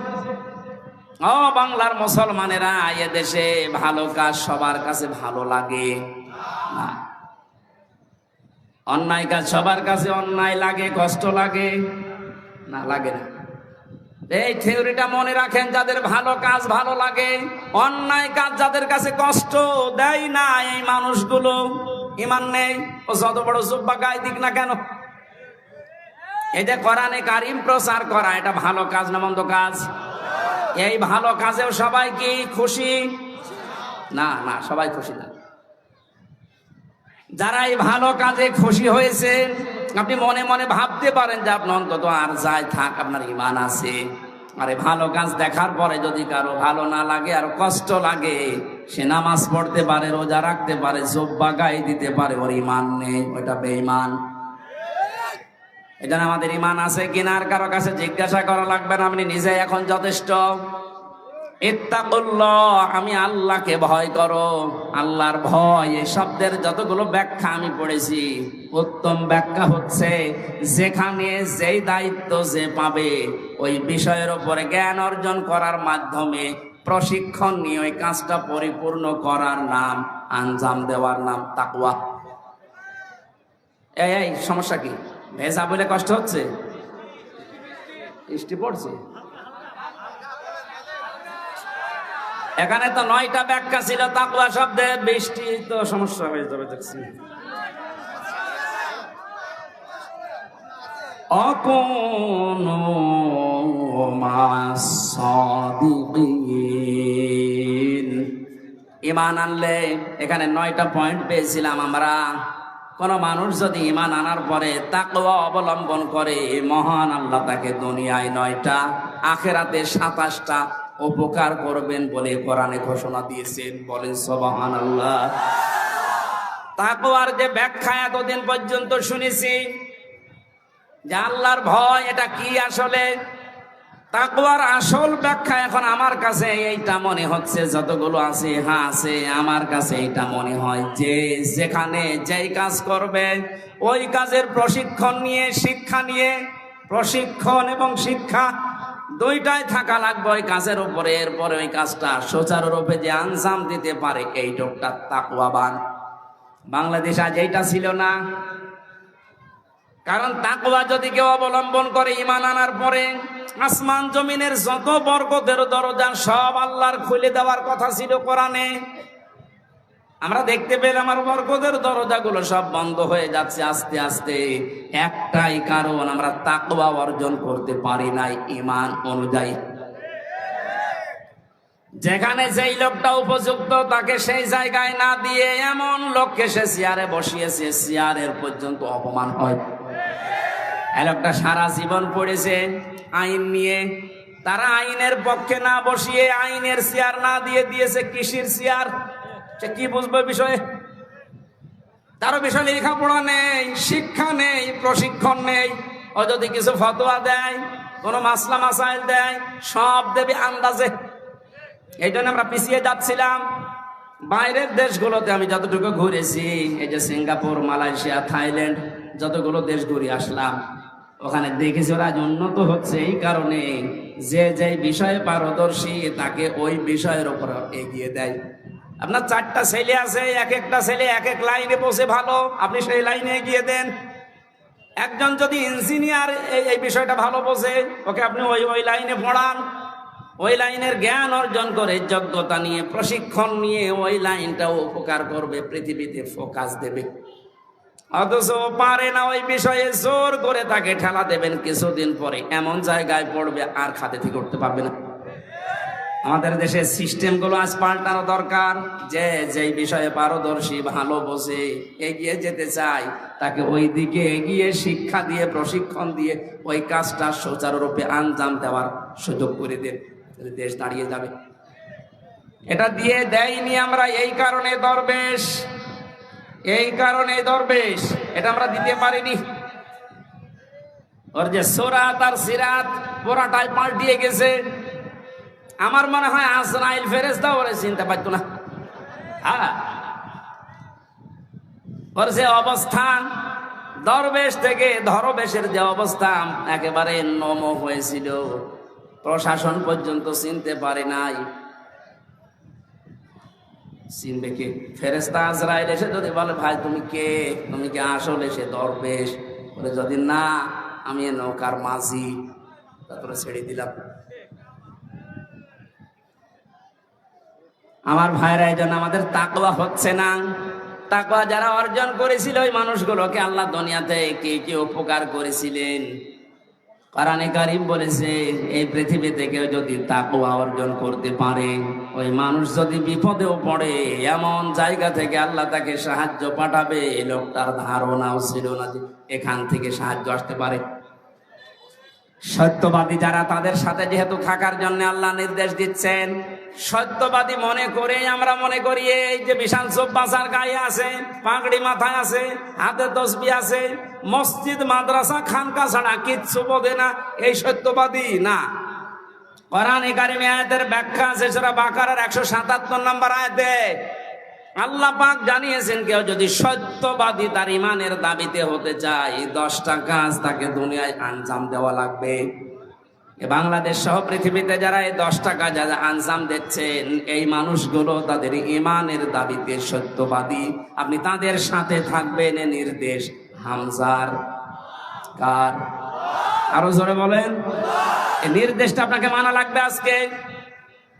S5: ও বাংলার মুসলমানেরা, এ দেশে ভালো কাজ সবার কাছে ভালো লাগে না। অন্যায় কাজ সবার কাছে অন্যায় লাগে, কষ্ট লাগে না? লাগে না। এই থিওরিটা মনে রাখেন, যাদের ভালো কাজ ভালো লাগে, অন্যায় কাজ যাদের কাছে কষ্ট দেয় না, এই মানুষগুলো ইমান নেই। ও যত বড় জুব্বা গায়ে দিক না কেন, এটা কোরআনে কারিম প্রচার করা, এটা ভালো কাজ না মন্দ কাজ? এই ভালো কাজেও সবাই কি খুশি? না না, সবাই খুশি না। যারা এই ভালো কাজে খুশি হয়েছে, আপনি মনে মনে ভাবতে পারেন যে আপনি অন্তত আর যাই থাক আপনার ইমান আছে। আরে ভালো কাজ দেখার পরে যদি কারো ভালো না লাগে আর কষ্ট লাগে, সে নামাজ পড়তে পারে, রোজা রাখতে পারে, জুব্বা গায়ে দিতে পারে, ওর ইমান নেই, ওটা বেঈমান। এটা আমাদের ইমান আছে কিনা আর কারো কাছে জিজ্ঞাসা করা লাগবে না, আপনি নিজে এখন যথেষ্ট। ইত্তাকুল্লাহ, আমি আল্লাহকে ভয় করো। আল্লাহর ভয় এই শব্দের যতগুলো ব্যাখ্যা আমি পড়েছি, উত্তম ব্যাখ্যা হচ্ছে যেখানে যেই দায়িত্ব যে পাবে ওই বিষয়ের উপরে জ্ঞান অর্জন করার মাধ্যমে প্রশিক্ষণ নিয়ে ওই কাজটা পরিপূর্ণ করার নাম, আঞ্জাম দেওয়ার নাম তাকওয়া। এই সমস্যা কি? ভেজা বলে কষ্ট হচ্ছে? বৃষ্টি পড়ছে। এখানে তো 9টা ব্যাখ্যা ছিল তাকওয়া শব্দে, বৃষ্টি তো সমস্যা হয়ে যাবে দেখছি। অকুনু মাস সাদিকিন। ঈমান আনলে এখানে 9টা পয়েন্ট পেয়েছিলাম আমরা। কোন মানুষ যদি ঈমান আনার পরে তাকওয়া অবলম্বন করে, মহান আল্লাহ তাকে দুনিয়ায় 9টা, আখিরাতে 27টা উপকার করবেন বলে কোরআনে ঘোষণা দিয়েছেন। বলেন সুবহানাল্লাহ। তাকওয়ার যে ব্যাখ্যা এতদিন পর্যন্ত শুনেছি যে আল্লাহর ভয় এটা কি, আসলে তাকওয়ার আসল ব্যাখ্যা এখন আমার কাছে এইটা মনে হচ্ছে, যতগুলো আছে হ্যাঁ আছে, আমার কাছে এইটা মনে হয় যে যেখানে যেই কাজ করবে ওই কাজের প্রশিক্ষণ নিয়ে, শিক্ষা নিয়ে, প্রশিক্ষণ এবং শিক্ষা দুইটাই থাকা লাগবে ওই কাজের উপরে। এরপরে ওই কাজটা সুচারুরূপে যে আঞ্জাম দিতে পারে, এই লোকটা তাকওয়াবান। বাংলাদেশ আজ এইটা ছিল না। কারণ তাকওয়া যদি কেউ অবলম্বন করে ঈমান আনার পরে, আসমান জমিনের যত বরকতের দরজা সব আল্লাহর খুলে দেওয়ার কথা ছিল কোরআনে। আমরা দেখতে পেলাম আমার বরকতের দরজাগুলো সব বন্ধ হয়ে যাচ্ছে আস্তে আস্তে। একটাই কারণ, আমরা তাকওয়া অর্জন করতে পারি নাই ঈমান অনুযায়ী। যেখানে যেই লোকটা উপযুক্ত তাকে সেই জায়গায় না দিয়ে এমন লোককে সে চেয়ারে বসিয়েছে, চেয়ারের পর্যন্ত অপমান হয়। এই লোকটা সারা জীবন পড়েছে আইন নিয়ে, তারা আইনের পক্ষে না বসিয়ে আইনের চেয়ার না দিয়ে দিয়েছে কৃষির চেয়ার। সে কি বুঝবে বিষয়ে? তারও বিষয় লেখাপড়া নেই, শিক্ষা নেই, প্রশিক্ষণ নেই। ও যদি কিছু ফতোয়া দেয়, কোন মাসলা মাসাইল দেয়, সব দেবে আন্দাজে। এই জন্য আমরা পিছিয়ে যাচ্ছিলাম। বাইরের দেশগুলোতে আমি যতটুকু ঘুরেছি, এই যে সিঙ্গাপুর, মালয়েশিয়া, থাইল্যান্ড, যতগুলো দেশ ঘুরে আসলাম, ওখানে দেখেছি ওরা উন্নত হচ্ছে এই কারণে যে যে বিষয়ে পারদর্শী তাকে ওই বিষয়ের উপর এগিয়ে দেয়। আপনার 4টা ছেলে আছে, এক একটা ছেলে এক এক লাইনে বসে ভালো, আপনি সেই লাইনে এগিয়ে দেন। একজন যদি ইঞ্জিনিয়ার এই বিষয়টা ভালো বোঝে, ওকে আপনি ওই লাইনে পড়ান। ওই লাইনের জ্ঞান অর্জন করে, যোগ্যতা নিয়ে, প্রশিক্ষণ নিয়ে ওই লাইনটাও উপকার করবে, পৃথিবীতে ফোকাস দেবে। অথচ পারে না ওই বিষয়ে, জোর করে তাকে ঠেলা দেবেন, কিছুদিন পরে এমন জায়গায় পড়বে আর খাতে থেকে উঠতে পারবে না। আমাদের দেশের সিস্টেমগুলো আজ পাল্টানো দরকার। যে যেই বিষয়ে পারদর্শী, ভালো বোঝে, এগিয়ে যেতে চায়, তাকে ওই দিকে এগিয়ে শিক্ষা দিয়ে, প্রশিক্ষণ দিয়ে ওই কাজটা সুচারুরূপে আঞ্জাম দেওয়ার সুযোগ করে দেন, দেশ দাঁড়িয়ে যাবে। এটা দিয়ে দেয়নি আমরা, এই কারণে দরবেশ, এটা আমরা দিতে পারিনি। ওর যে সুরাত আর সিরাত পুরাটাই পাল্টিয়ে গেছে। আমার মনে হয় আজরাইল ফেরেশতা ওরে চিনতে পারতো না। হ্যাঁ, ওর যে অবস্থান, দরবেশ থেকে ধরবেশের যে অবস্থা একেবারে নম হয়েছিল, প্রশাসন পর্যন্ত চিনতে পারে নাই। চিনবে কে? ফেরেশতা আজরাইল এসে যদি বলে, ভাই তুমি কে, তুমি কি আসলে সে দরবেশ? বলে যদি না, আমি এ নৌকার মাঝি, তারপরে ছেড়ে দিলাম। আমার ভাইরা, এই জন্য আমাদের তাকওয়া হচ্ছে না। তাকওয়া যারা অর্জন করেছিল, ওই মানুষগুলোকে আল্লাহ দুনিয়াতে কি কি উপকার করেছিলেন। কোরআনে কারীম বলেছে, এই পৃথিবীতে কেউ যদি তাকওয়া অর্জন করতে পারে, ওই মানুষ যদি বিপদেও পড়ে, এমন জায়গা থেকে আল্লাহ তাকে সাহায্য পাঠাবে, লোকটার ধারণাও ছিল না যে এখান থেকে সাহায্য আসতে পারে। সত্যবাদী যারা, তাদের সাথে যেহেতু থাকার জন্য আল্লাহ নির্দেশ দিচ্ছেন, সত্যবাদী মনে করে আমরা মনে করি এই যে বিশাল চোপ্পাচার গায়ে আছে, পাগড়ি মাথায় আছে, হাতে তসবিহ আছে, মসজিদ, মাদ্রাসা, খানকা ছাড়া কিচ্ছু বোঝে না, এই সত্যবাদী না। কোরআনে কারিমে আয়াতের ব্যাখ্যা আছে সূরা বাকারার 177 নম্বর আয়াতে আল্লাহ পাক জানিয়েছেন, কেউ যদি সত্যবাদী তার ইমানের দাবিতে হতে চায়, 10টা কাজ তাকে দুনিয়ায় আঞ্জাম দেওয়া লাগবে। বাংলাদেশ সহ পৃথিবীতে যারা এই 10টা কাজ আঞ্জাম দিচ্ছেন, এই মানুষগুলো তাদের ইমানের দাবিতে সত্যবাদী। আপনি তাদের সাথে থাকবেন, এ নির্দেশ হামজার। কার? আরো জোরে বলেন। এই নির্দেশটা আপনাকে মানা লাগবে আজকে।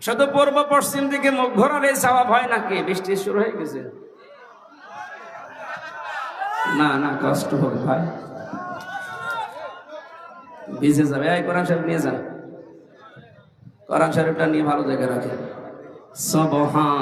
S5: শুধু পূর্ব পশ্চিম দিকে মুখ ঘোরালে সওয়াব হয় নাকি? বৃষ্টি শুরু হয়ে গেছে। না না, কষ্ট হবে ভাই, ভিজে যাবে। এই কোরআন শরীফ নিয়ে যান, কোরআন শরীফটা নিয়ে ভালো জায়গায় রাখেন। সুবহান।